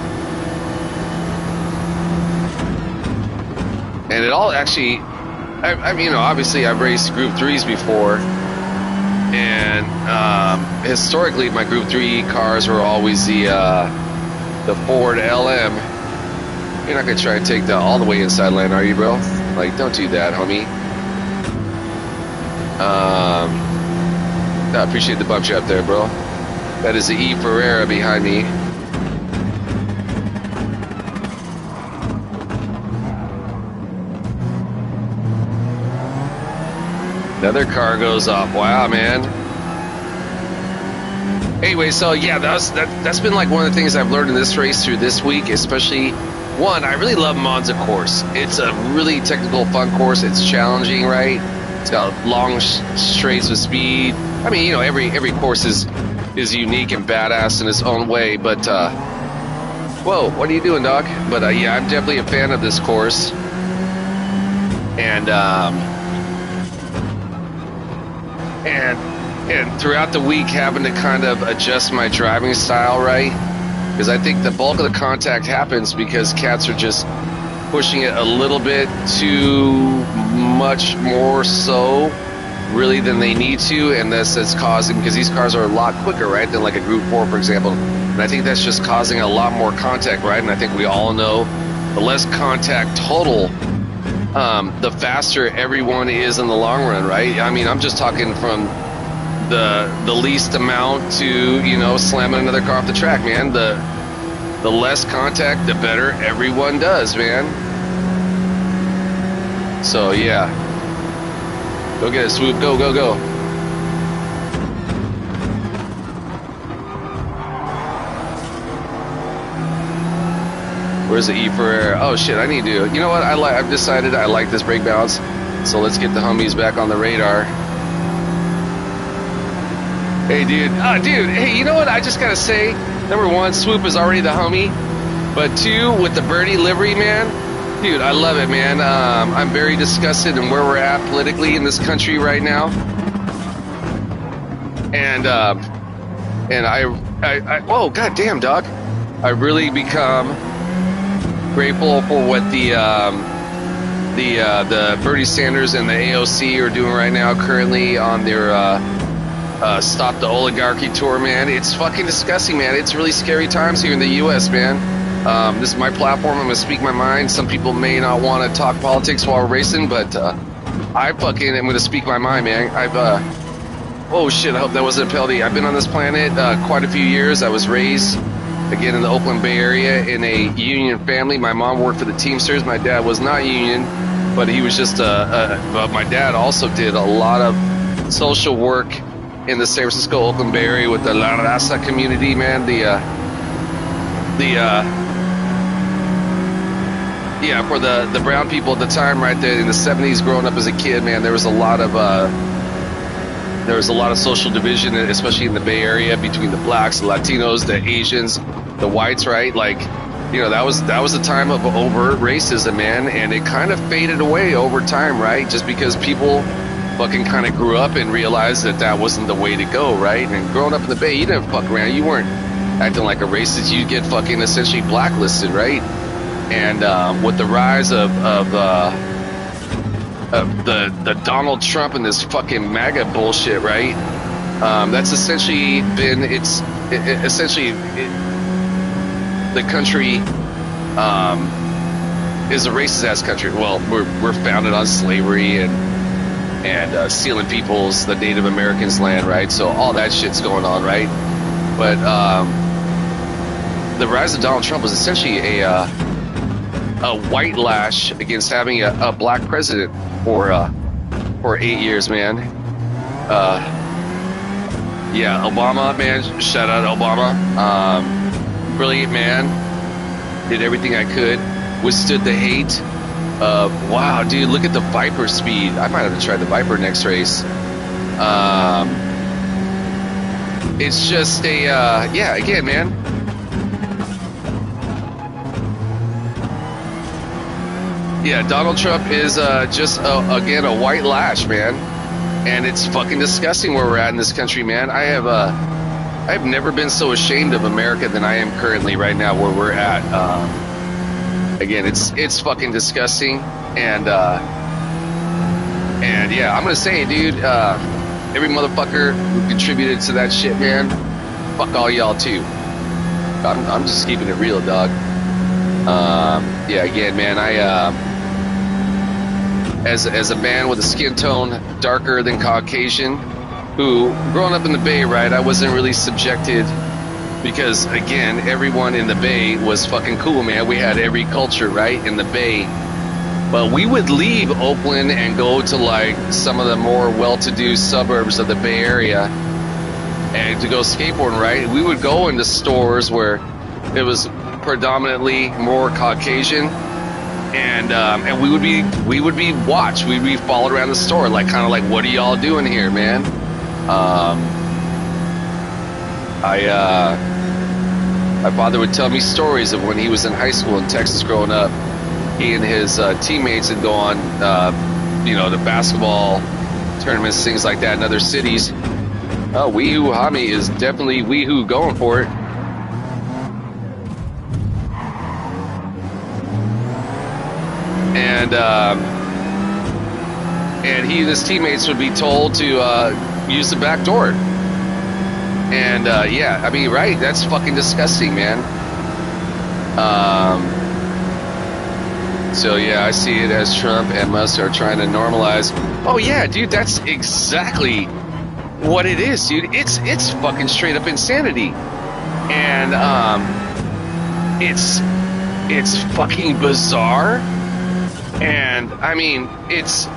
And it all actually, I mean, you know, obviously I've raced Group 3s before, and historically my Group 3 cars were always the Ford LM. You're not gonna try and take that all the way inside lane, are you, bro? Like, don't do that, homie. I appreciate the bump trap there, bro. That is the E Ferrera behind me. Another car goes off. Wow, man. Anyway, so yeah, that's been like one of the things I've learned in this race through this week, especially one, I really love Monza course. It's a really technical, fun course. It's challenging, right? It's got long straights with speed. I mean, you know, every course is unique and badass in its own way. But whoa, what are you doing, dog? But yeah, I'm definitely a fan of this course. And throughout the week, having to kind of adjust my driving style, right? Because I think the bulk of the contact happens because cats are just pushing it a little bit too much more so, really, than they need to, and that's causing, because these cars are a lot quicker, right, than like a Group 4, for example, and I think that's just causing a lot more contact, right? And I think we all know the less contact total, the faster everyone is in the long run, right? I mean, I'm just talking from the least amount to, you know, slamming another car off the track, man. The less contact, the better everyone does, man. So yeah, go get it, Swoop. Go, go, go. Where's the E for air? Oh shit, I need to. You know what? I've decided I like this brake balance. So let's get the homies back on the radar. Hey, dude. Dude. Hey, you know what? I just gotta say, number one, Swoop is already the homie. But two, with the Birdie livery, man, dude, I love it, man. I'm very disgusted in where we're at politically in this country right now. And I whoa, goddamn, dog. I really become grateful for what the Bernie Sanders and the AOC are doing right now, currently on their Stop the Oligarchy tour, man. It's fucking disgusting, man. It's really scary times here in the U.S., man. This is my platform. I'm gonna speak my mind. Some people may not want to talk politics while we're racing, but I fucking am gonna speak my mind, man. Oh shit, I hope that wasn't a penalty. I've been on this planet quite a few years. I was raised, again, in the Oakland Bay Area in a union family. My mom worked for the Teamsters. My dad was not union, but he was just but my dad also did a lot of social work in the San Francisco Oakland Bay Area with the La Raza community, man. Yeah, for the brown people at the time, right there in the 70s, growing up as a kid, man, there was a lot of social division, especially in the Bay Area, between the blacks, the Latinos, the Asians, the whites, right? Like, you know, that was a time of overt racism, man, and it kind of faded away over time, right? Just because people fucking kind of grew up and realized that wasn't the way to go, right? And growing up in the Bay, you didn't fuck around. You weren't acting like a racist. You'd get fucking essentially blacklisted, right? And with the rise of the Donald Trump and this fucking MAGA bullshit, right? That's essentially been the country is a racist ass country. Well, we're founded on slavery and stealing the Native Americans' land, right? So all that shit's going on, right? But the rise of Donald Trump was essentially a white lash against having a black president for 8 years, man. Yeah, Obama, man. Shout out Obama. Brilliant man. Did everything I could. Withstood the hate. Wow, dude, look at the Viper speed. I might have to try the Viper next race. It's just yeah, again, man. Yeah, Donald Trump is just, again, a white lash, man. And it's fucking disgusting where we're at in this country, man. I've never been so ashamed of America than I am currently right now where we're at. Again, it's fucking disgusting. And yeah, I'm going to say it, dude. Every motherfucker who contributed to that shit, man, fuck all y'all, too. I'm just keeping it real, dog. Yeah, again, man, as a man with a skin tone darker than Caucasian, who, growing up in the Bay, right, I wasn't really subjected, because, again, everyone in the Bay was fucking cool, man. We had every culture, right, in the Bay. But we would leave Oakland and go to, like, some of the more well-to-do suburbs of the Bay Area and to go skateboarding, right? We would go into stores where it was predominantly more Caucasian, and we would be watched. We'd be followed around the store, like kind of like, what are y'all doing here, man? My father would tell me stories of when he was in high school in Texas growing up. He and his teammates would go on, the basketball tournaments, things like that in other cities. Weehoo Hami is definitely Weehoo going for it. And he and his teammates would be told to use the back door. And yeah, I mean, right? That's fucking disgusting, man. So yeah, I see it as Trump and Musk are trying to normalize. Oh yeah, dude, that's exactly what it is, dude. It's fucking straight up insanity, and it's fucking bizarre, and I mean it's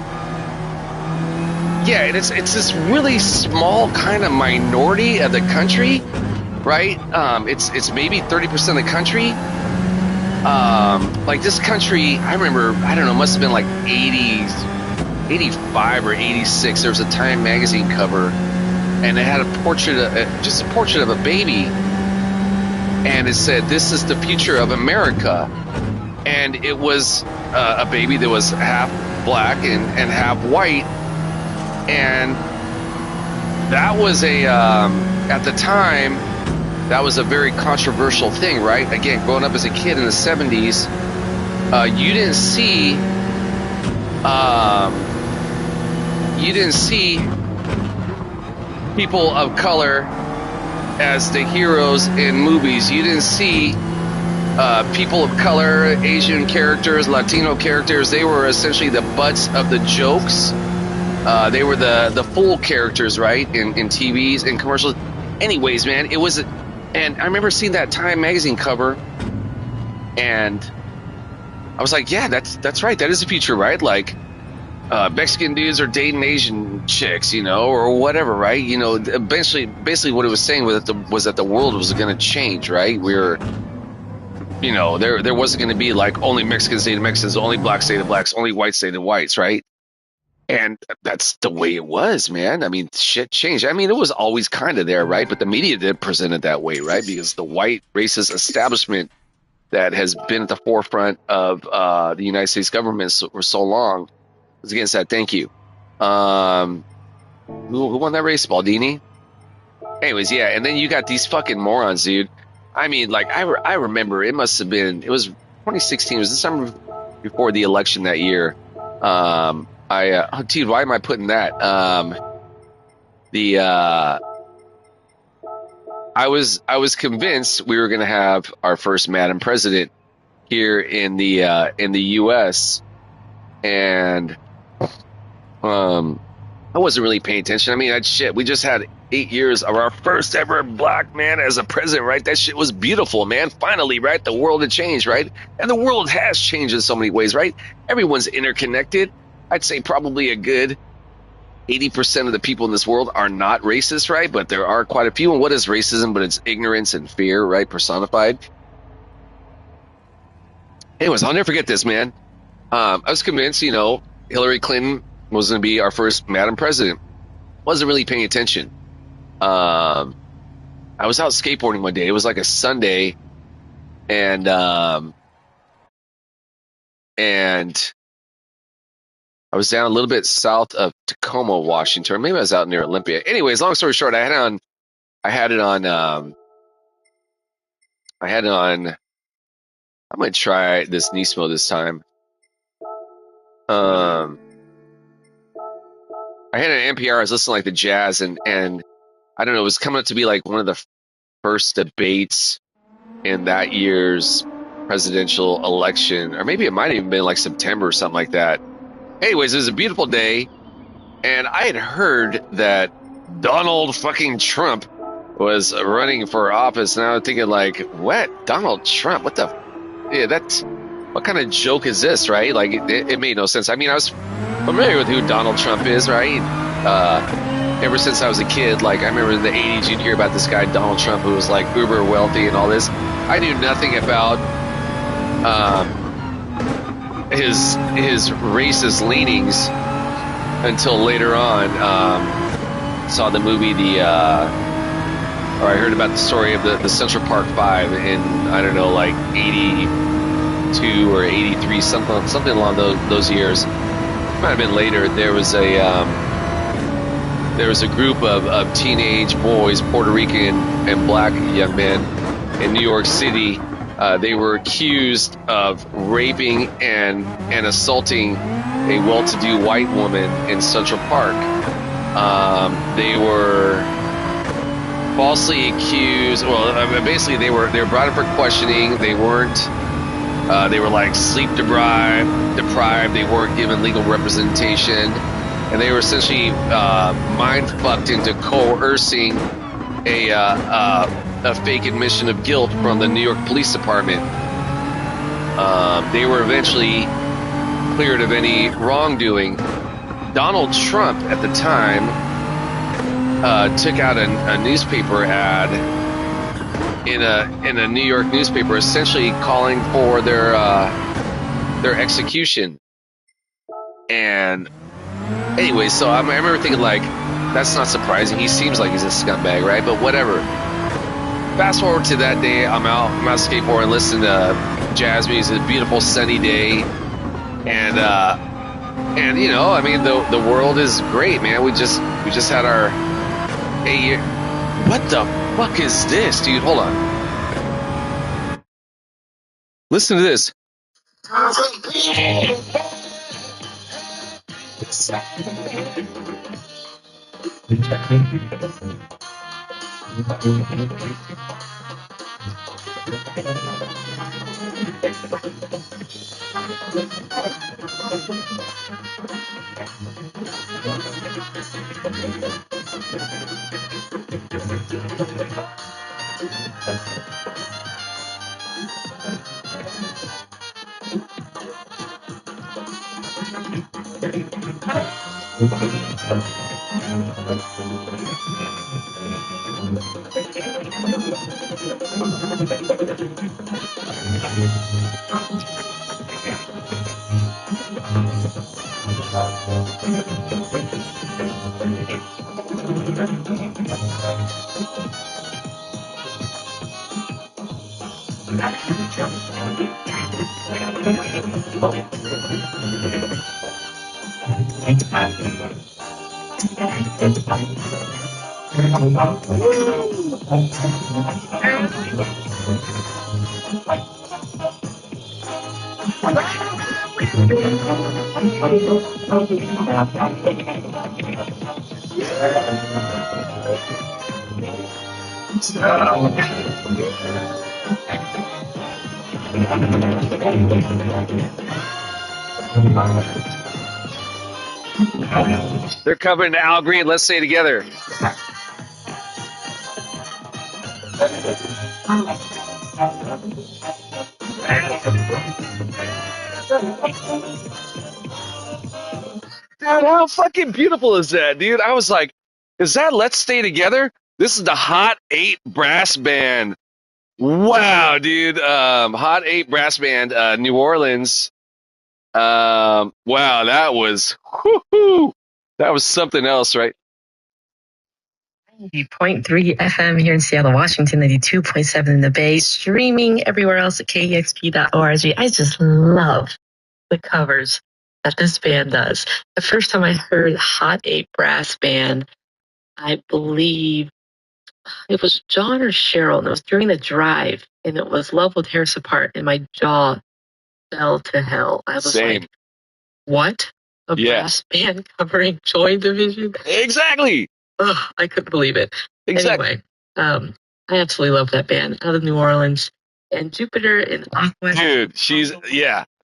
this really small kind of minority of the country, right? It's maybe 30% of the country. Like this country, I remember, I don't know, must have been like 85 or 86. There was a Time magazine cover, and it had a portrait of a baby, and it said, "This is the future of America," and it was a baby that was half black and half white, and that was at the time. That was a very controversial thing, right? Again, growing up as a kid in the 70s, you didn't see people of color as the heroes in movies. You didn't see people of color, Asian characters, Latino characters. They were essentially the butts of the jokes. They were the fool characters, right? In TVs and commercials. Anyways, man, it was. And I remember seeing that Time magazine cover, and I was like, yeah, that's right. That is the future, right? Like, Mexican dudes are dating Asian chicks, or whatever, right? Basically what it was saying was that the world was going to change, right? There wasn't going to be like only Mexicans dating Mexicans, only blacks dating blacks, only whites dating whites, right? And that's the way it was, man. I mean, shit changed. I mean, it was always kind of there, right? But the media did present it that way, right? Because the white racist establishment that has been at the forefront of the United States government for so long was against that. Thank you. Who won that race? Baldini? Anyways, yeah. And then you got these fucking morons, dude. I mean, like, I remember it was 2016. It was the summer before the election that year. Dude, why am I putting that? I was convinced we were going to have our first Madam President here in the U.S. and I wasn't really paying attention. I mean, we just had 8 years of our first ever black man as a president, right? That shit was beautiful, man. Finally, right? The world had changed, right? And the world has changed in so many ways, right? Everyone's interconnected. I'd say probably a good 80% of the people in this world are not racist, right? But there are quite a few. And what is racism? But it's ignorance and fear, right? Personified. Anyways, I'll never forget this, man. I was convinced, Hillary Clinton was going to be our first Madam President. Wasn't really paying attention. I was out skateboarding one day. It was like a Sunday, and I was down a little bit south of Tacoma, Washington. Maybe I was out near Olympia. Anyways, long story short, I had it on. I'm gonna try this Nismo this time. I had an NPR. I was listening to like the jazz, and I don't know. It was coming up to be like one of the first debates in that year's presidential election, or maybe it might have even been like September or something like that. Anyways, it was a beautiful day, and I had heard that Donald fucking Trump was running for office, and I was thinking like, what? Donald Trump? What kind of joke is this, right? Like, it made no sense. I mean, I was familiar with who Donald Trump is, right? Ever since I was a kid, like, I remember in the 80s, you'd hear about this guy, Donald Trump, who was like uber wealthy and all this. I knew nothing about his racist leanings until later on. Saw the movie or I heard about the story of the Central Park Five in, I don't know, like 82 or 83, something along those years. Might have been later. There was a group of teenage boys, Puerto Rican and black young men in New York City. They were accused of raping and assaulting a well-to-do white woman in Central Park. They were falsely accused. Well, basically they were brought in for questioning. They weren't. They were like sleep deprived. They weren't given legal representation, and they were essentially mind fucked into coercing a fake admission of guilt from the New York Police Department. They were eventually cleared of any wrongdoing. Donald Trump at the time took out a newspaper ad in a New York newspaper, essentially calling for their execution. And anyway, so I remember thinking, like, that's not surprising. He seems like he's a scumbag, right? But whatever. Fast forward to that day, I'm out skateboarding, listening to jazz music. It's a beautiful sunny day, and you know, I mean, the world is great, man. We just had our what the fuck is this, dude? Hold on. Listen to this. They're covering Al Green. Let's say it together. Dude, how fucking beautiful is that, dude? I was like, is that Let's Stay Together? This is the Hot 8 Brass Band. Wow, dude. Hot 8 Brass Band, New Orleans. Wow, that was, whoo-hoo. That was something else, right? 90.3 FM here in Seattle, Washington, 92.7 in the Bay, streaming everywhere else at kexp.org. I just love the covers that this band does. The first time I heard Hot 8 Brass Band, I believe it was John or Cheryl, and it was during the drive, and it was Love Will Tear Us Apart, and my jaw fell to hell. I was like, what? A brass band covering Joy Division? Exactly. Oh, I couldn't believe it. Exactly. Anyway, I absolutely love that band out of New Orleans. And Jupiter and Aqua. Dude,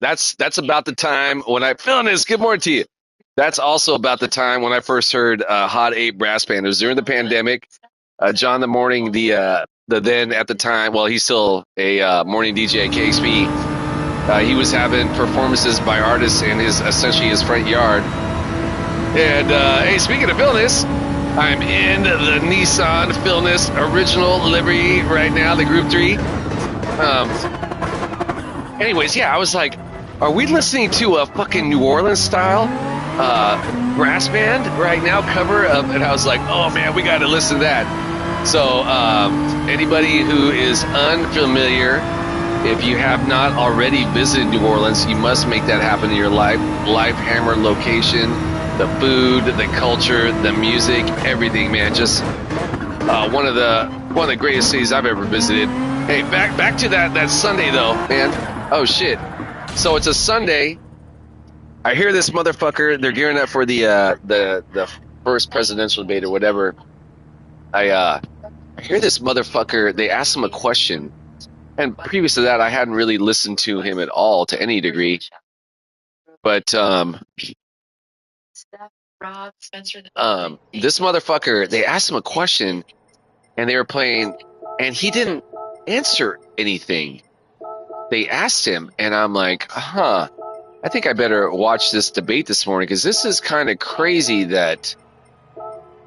that's about the time when I, feeling this, good morning to you. That's also about the time when I first heard Hot 8 Brass Band. It was during the pandemic. John the Morning, the then at the time, well, he's still a morning DJ at KXP. He was having performances by artists in essentially his front yard. And hey, speaking of Philness, I'm in the Nissan Philness Original Liberty right now, the Group 3. Anyways, yeah, I was like, are we listening to a fucking New Orleans style brass band right now cover of? And I was like, oh man, we got to listen to that. So anybody who is unfamiliar, if you have not already visited New Orleans, you must make that happen in your life. Life Hammer location, the food, the culture, the music, everything, man. Just one of the greatest cities I've ever visited. Hey, back to that Sunday though, man. Oh shit. So it's a Sunday. I hear this motherfucker. They're gearing up for the first presidential debate or whatever. I hear this motherfucker. They asked him a question, and previous to that, I hadn't really listened to him at all to any degree. But this motherfucker. They asked him a question, and they were playing, and he didn't answer anything. They asked him, and I'm like, I think I better watch this debate this morning because this is kind of crazy that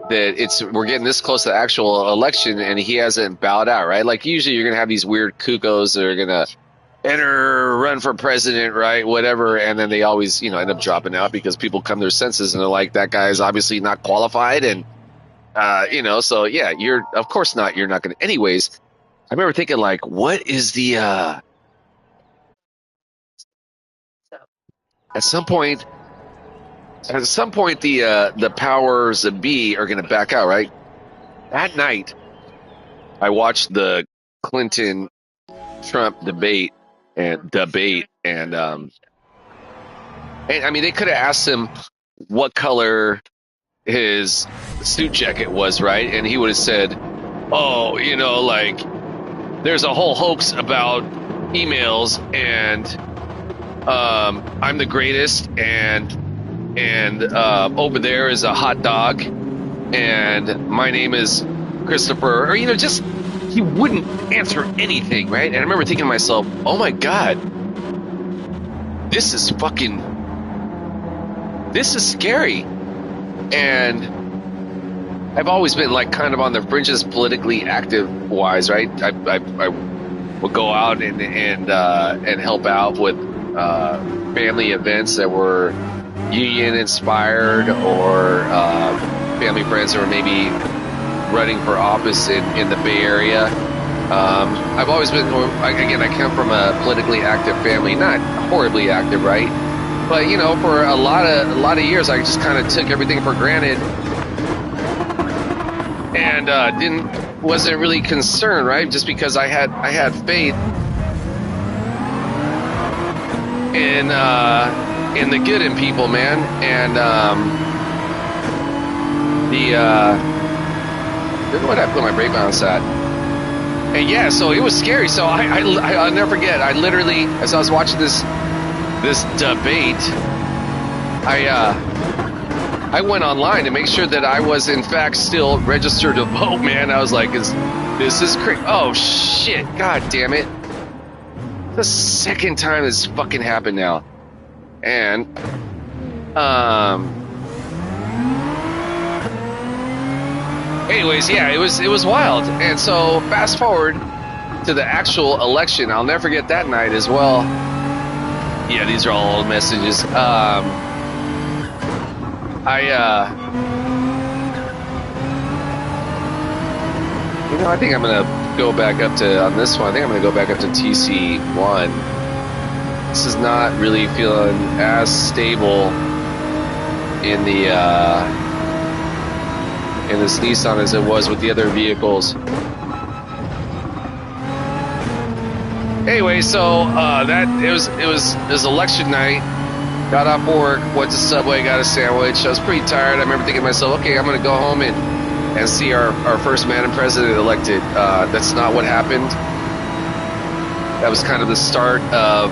we're getting this close to the actual election and he hasn't bowed out, right? Like usually you're gonna have these weird cuckoos that are gonna run for president, right? Whatever, and then they always, end up dropping out because people come to their senses and they're like, that guy is obviously not qualified, and so yeah, you're not gonna. Anyways, I remember thinking like, what is the At some point, the powers that be are going to back out, right? That night, I watched the Clinton-Trump debate, and I mean, they could have asked him what color his suit jacket was, right? And he would have said, "Oh, like there's a whole hoax about emails, and I'm the greatest, and over there is a hot dog, and my name is Christopher," or just he wouldn't answer anything, right? And I remember thinking to myself, oh my god, this is scary. And I've always been like kind of on the fringes politically active wise, right? I would go out and help out with family events that were union inspired, or family friends that were maybe running for office in the Bay Area. I've always been, again, I come from a politically active family, not horribly active, right? But for a lot of years, I just kind of took everything for granted and wasn't really concerned, right? Just because I had faith in the good in people, man, and what I put my brake balance at. And yeah, so it was scary. So I'll never forget. I literally, as I was watching this debate, I went online to make sure that I was in fact still registered to vote. Man, I was like, this is crazy. Oh shit! God damn it! The second time this fucking happened now, and anyways, yeah, it was wild. And so fast forward to the actual election. I'll never forget that night as well. Yeah, these are all old messages. I think I'm gonna go back up to, on this one, I think I'm gonna go back up to TC1. This is not really feeling as stable in this Nissan as it was with the other vehicles. Anyway, so it was election night. Got off work, went to Subway, got a sandwich. I was pretty tired. I remember thinking to myself, okay, I'm going to go home and see our first Madam President elected. That's not what happened. That was kind of the start of,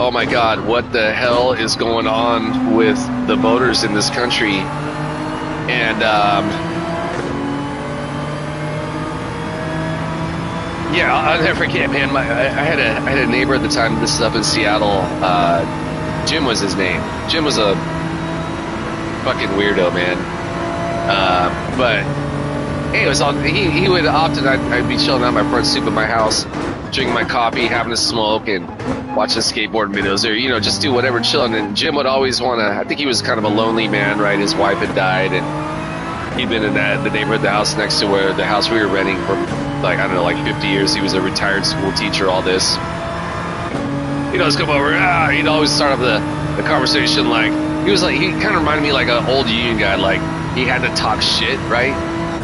oh my God, what the hell is going on with the voters in this country? And yeah, I'll never forget, man. I had a neighbor at the time. This is up in Seattle. Jim was his name. Jim was a fucking weirdo, man. But anyways, he would often, I'd be chilling out my front stoop at my house, drinking my coffee, having a smoke, and watching skateboard videos, or just do whatever, chilling. And Jim would always want to. I think he was kind of a lonely man, right? His wife had died, and he'd been in the neighborhood, the house next to where the house we were renting for like 50 years. He was a retired school teacher. All this, let's come over. He'd always start off the conversation like he kind of reminded me like an old union guy. Like he had to talk shit, right,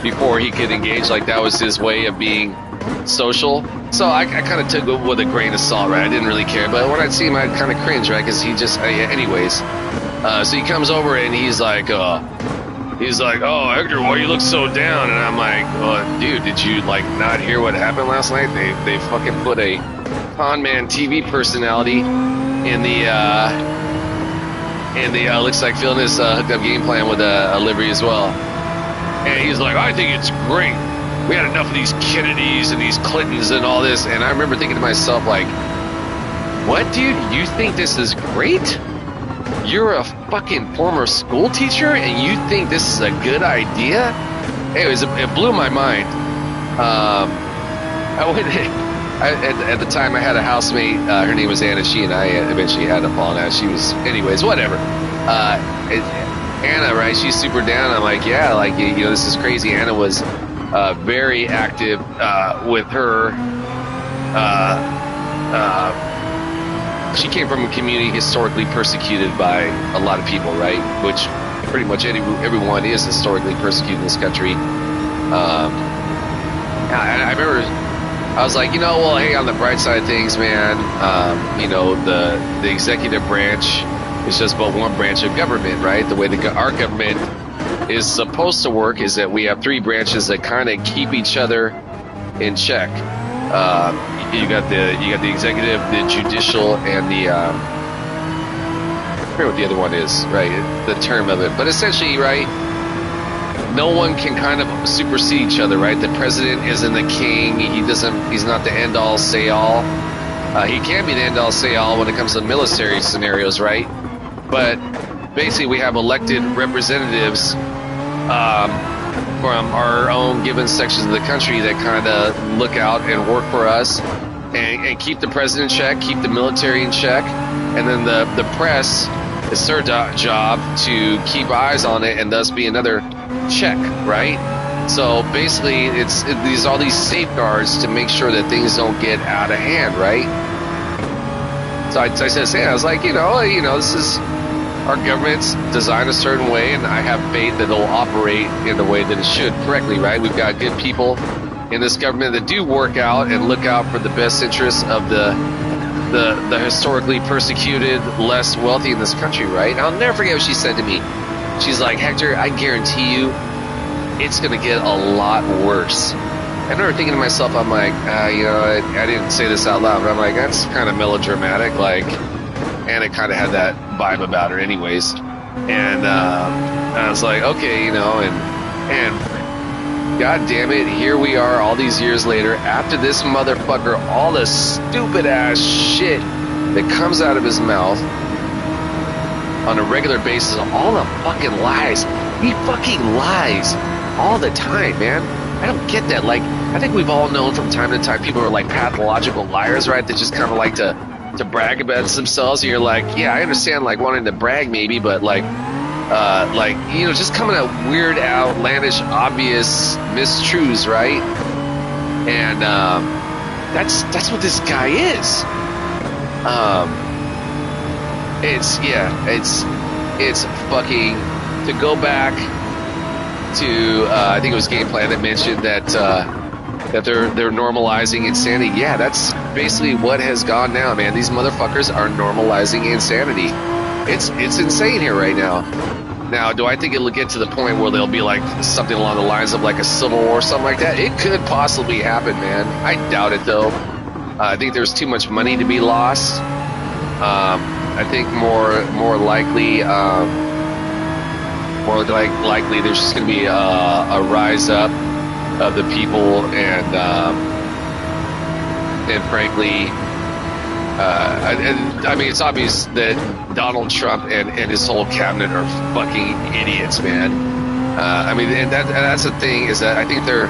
before he could engage. Like that was his way of being social. So I kind of took it with a grain of salt, right? I didn't really care, but when I'd see him, I'd kind of cringe, right? Because he just, anyways. So he comes over and he's like, oh, Hector, why you look so down? And I'm like, oh, dude, did you like not hear what happened last night? They fucking put a con man TV personality in the looks like Philness hooked up game plan with a livery as well. And he's like, I think it's great. We had enough of these Kennedys and these Clintons and all this. And I remember thinking to myself, like, what, dude? You think this is great? You're a fucking former school teacher and you think this is a good idea? Anyways, it blew my mind. At the time I had a housemate, her name was Anna. She and I eventually had a falling out. She was, anyways, whatever. Anna, right? She's super down. I'm like, yeah, like, this is crazy. Anna was very active with her. She came from a community historically persecuted by a lot of people, right? Which pretty much everyone is historically persecuted in this country. I remember I was like, well, hey, on the bright side of things, man, the executive branch is just but one branch of government, right? The way our government is supposed to work is that we have three branches that kind of keep each other in check. You got the executive, the judicial, and I forget what the other one is, right? The term of it, but essentially, right? No one can kind of supersede each other, right? The president isn't the king. He's not the end all say all. He can be the end all say all when it comes to military scenarios, right? But basically, we have elected representatives from our own given sections of the country that kind of look out and work for us and keep the president in check, keep the military in check, and then the press, it's their job to keep eyes on it and thus be another check, right? So basically, it's all these safeguards to make sure that things don't get out of hand, right? So I said, I was like, this is our government's designed a certain way, and I have faith that it'll operate in the way that it should correctly, right? We've got good people in this government that do work out and look out for the best interests of the historically persecuted, less wealthy in this country, right? I'll never forget what she said to me. She's like, Hector, I guarantee you it's going to get a lot worse. I remember thinking to myself, I'm like, I didn't say this out loud, but I'm like, that's kind of melodramatic, like, and it kind of had that vibe about her anyways. And I was like, okay, and God damn it, here we are all these years later, after this motherfucker, all the stupid ass shit that comes out of his mouth on a regular basis, all the fucking lies. He fucking lies all the time, man. I don't get that. Like, I think we've all known from time to time people who are like pathological liars, right? That just kind of like to brag about themselves. And you're like, yeah, I understand like wanting to brag maybe, but just coming out weird, outlandish, obvious mistruths, right? And that's what this guy is. It's fucking, to go back to I think it was Game Plan that mentioned that they're normalizing insanity. Yeah, that's basically what has gone now, man. These motherfuckers are normalizing insanity. It's insane here right now. Now, do I think it'll get to the point where there'll be like something along the lines of like a civil war or something like that? It could possibly happen, man. I doubt it though. I think there's too much money to be lost. I think more likely there's just going to be a rise up of the people, and frankly, I mean, it's obvious that Donald Trump and his whole cabinet are fucking idiots, man. I mean, and that's the thing, is that I think they're,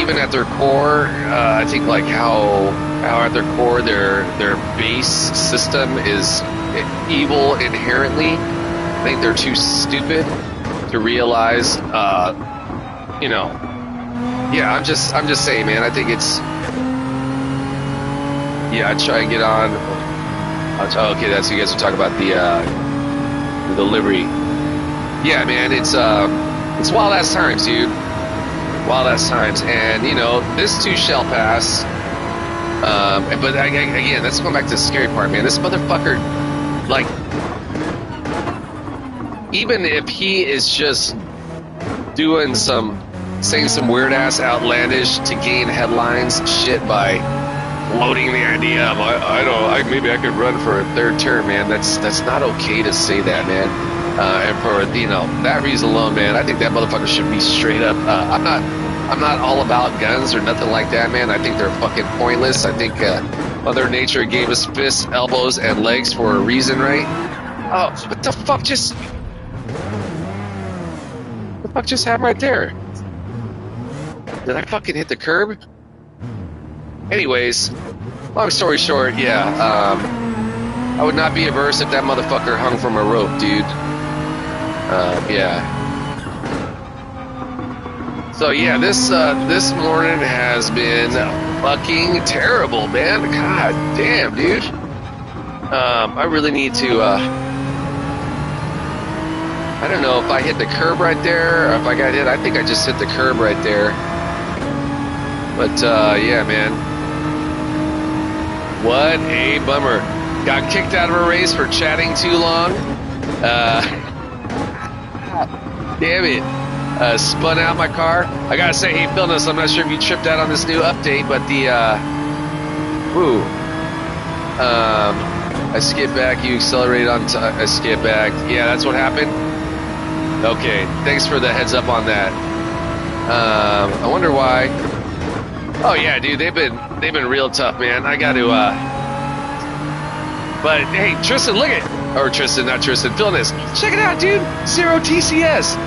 even at their core, I think like how at their core their base system is evil inherently. I think they're too stupid to realize, you know. Yeah, I'm just saying, man. I think it's. Yeah, I try and get on. Okay, that's you guys are talking about the delivery. Yeah, man, it's wild ass times, dude. Wild ass times, and you know this too shall pass. But again, that's going back to the scary part, man. This motherfucker, like, even if he is just doing saying some weird ass outlandish to gain headlines shit by floating the idea of maybe I could run for a third term, man. That's not okay to say that, man. And for that reason alone, man, I think that motherfucker should be straight up. I'm not all about guns or nothing like that, man. I think they're fucking pointless. I think Mother Nature gave us fists, elbows, and legs for a reason, right? Oh, what the fuck just happened right there? Did I fucking hit the curb? Anyways, long story short, yeah, I would not be averse if that motherfucker hung from a rope, dude. Yeah. So yeah, this morning has been fucking terrible, man. God damn, dude. I really need to. I don't know if I hit the curb right there or if I got hit. I think I just hit the curb right there. But yeah, man. What a bummer. Got kicked out of a race for chatting too long. Damn it. Spun out my car. I gotta say, hey, Philness, I'm not sure if you tripped out on this new update, but I skipped back, you accelerated on I skipped back. Yeah, that's what happened? Okay, thanks for the heads up on that. I wonder why. Oh yeah, dude, they've been real tough, man. I got to but hey, Tristan, look at Philness. Check it out, dude. 0 TCS.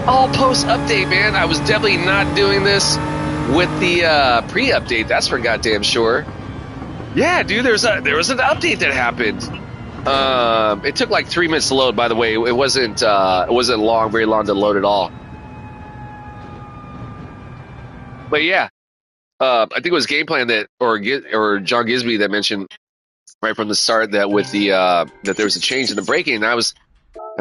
All post update, man. I was definitely not doing this with the pre-update. That's for goddamn sure. Yeah, dude, there was an update that happened. It took like 3 minutes to load, by the way. It wasn't very long to load at all. But yeah. I think it was Game Plan or John Gisby that mentioned right from the start that with the that there was a change in the braking. I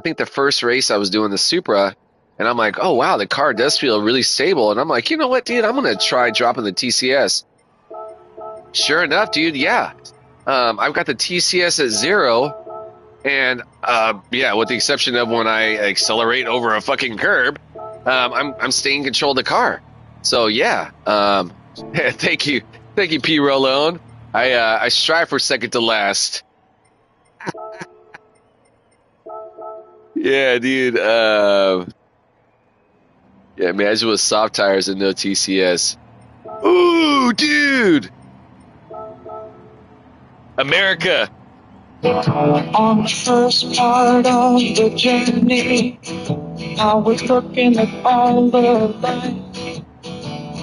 think the first race I was doing the Supra, and I'm like, oh wow, the car does feel really stable. And I'm like, you know what, dude, I'm gonna try dropping the TCS. Sure enough, dude, yeah, I've got the TCS at 0, and yeah, with the exception of when I accelerate over a fucking curb, I'm staying in control of the car. So yeah. Thank you, P. Rolone. I strive for second to last. Yeah, dude. Yeah, imagine with soft tires and no TCS. Ooh, dude. America. On the first part of the journey, I was looking at all the lights.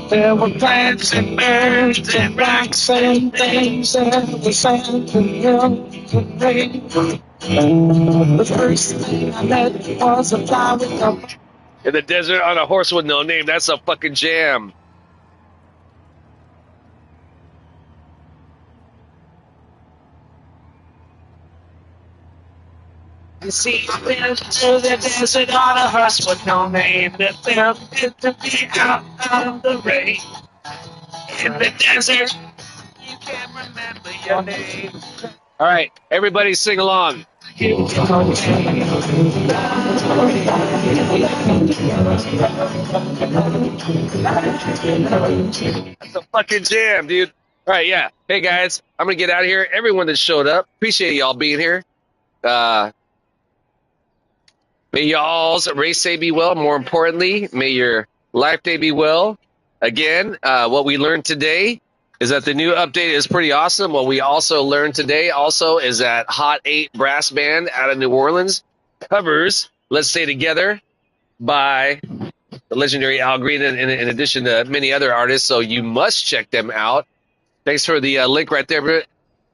There were plants and birds and rocks and things and the sand and hills and rain. The first thing I met was a fly with a... In the desert on a horse with no name. That's a fucking jam. You see, I've been through the desert on a horse with no name. It felt good to be out of the rain. In the desert, you can't remember your name. All right, everybody sing along. That's a fucking jam, dude. All right, yeah. Hey, guys, I'm going to get out of here. Everyone that showed up, appreciate y'all being here. May y'all's race day be well. More importantly, may your life day be well. Again, what we learned today is that the new update is pretty awesome. What we also learned today also is that Hot 8 brass band out of New Orleans covers Let's Stay Together by the legendary Al Green, in addition to many other artists. So you must check them out. Thanks for the link right there, Britt.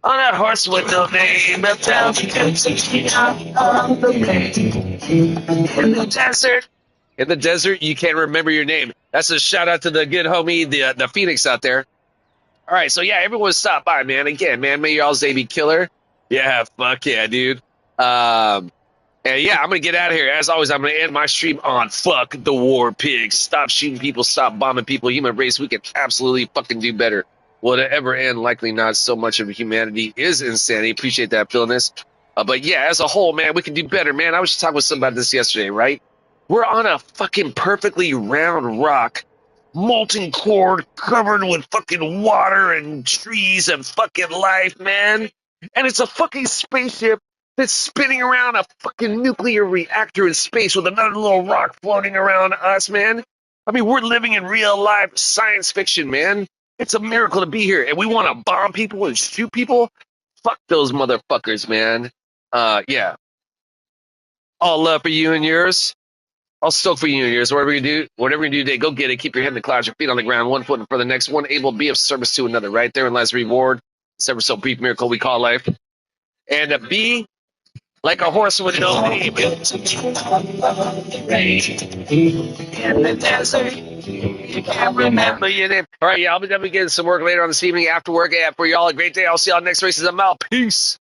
On a horse with no name, a town on the in the desert. In the desert, you can't remember your name. That's a shout out to the good homie, the Phoenix out there. All right, so yeah, everyone stop by, man. Again, man, may y'all's day be killer. Yeah, fuck yeah, dude. And yeah, I'm gonna get out of here. As always, I'm gonna end my stream on fuck the war pigs. Stop shooting people, stop bombing people. Human race, we can absolutely fucking do better. Will it ever end? Likely not. So much of humanity is insanity. Appreciate that, Philness. But yeah, as a whole, man, we can do better, man. I was just talking with somebody about this yesterday, right? We're on a fucking perfectly round rock, molten core covered with fucking water and trees and fucking life, man. And it's a fucking spaceship that's spinning around a fucking nuclear reactor in space with another little rock floating around us, man. I mean, we're living in real life science fiction, man. It's a miracle to be here. And we want to bomb people and shoot people? Fuck those motherfuckers, man. Yeah. All love for you and yours. I'll stoke for you and yours. Whatever you do today, go get it. Keep your head in the clouds, your feet on the ground, one foot in front of the next, one able to be of service to another. Right there in life's reward. It's ever so brief miracle we call life. And be like a horse with no name. In the desert, you can't remember your name. All right, yeah, I'll be getting some work later on this evening after work. Yeah, for y'all a great day. I'll see y'all next races. I'm out. Peace.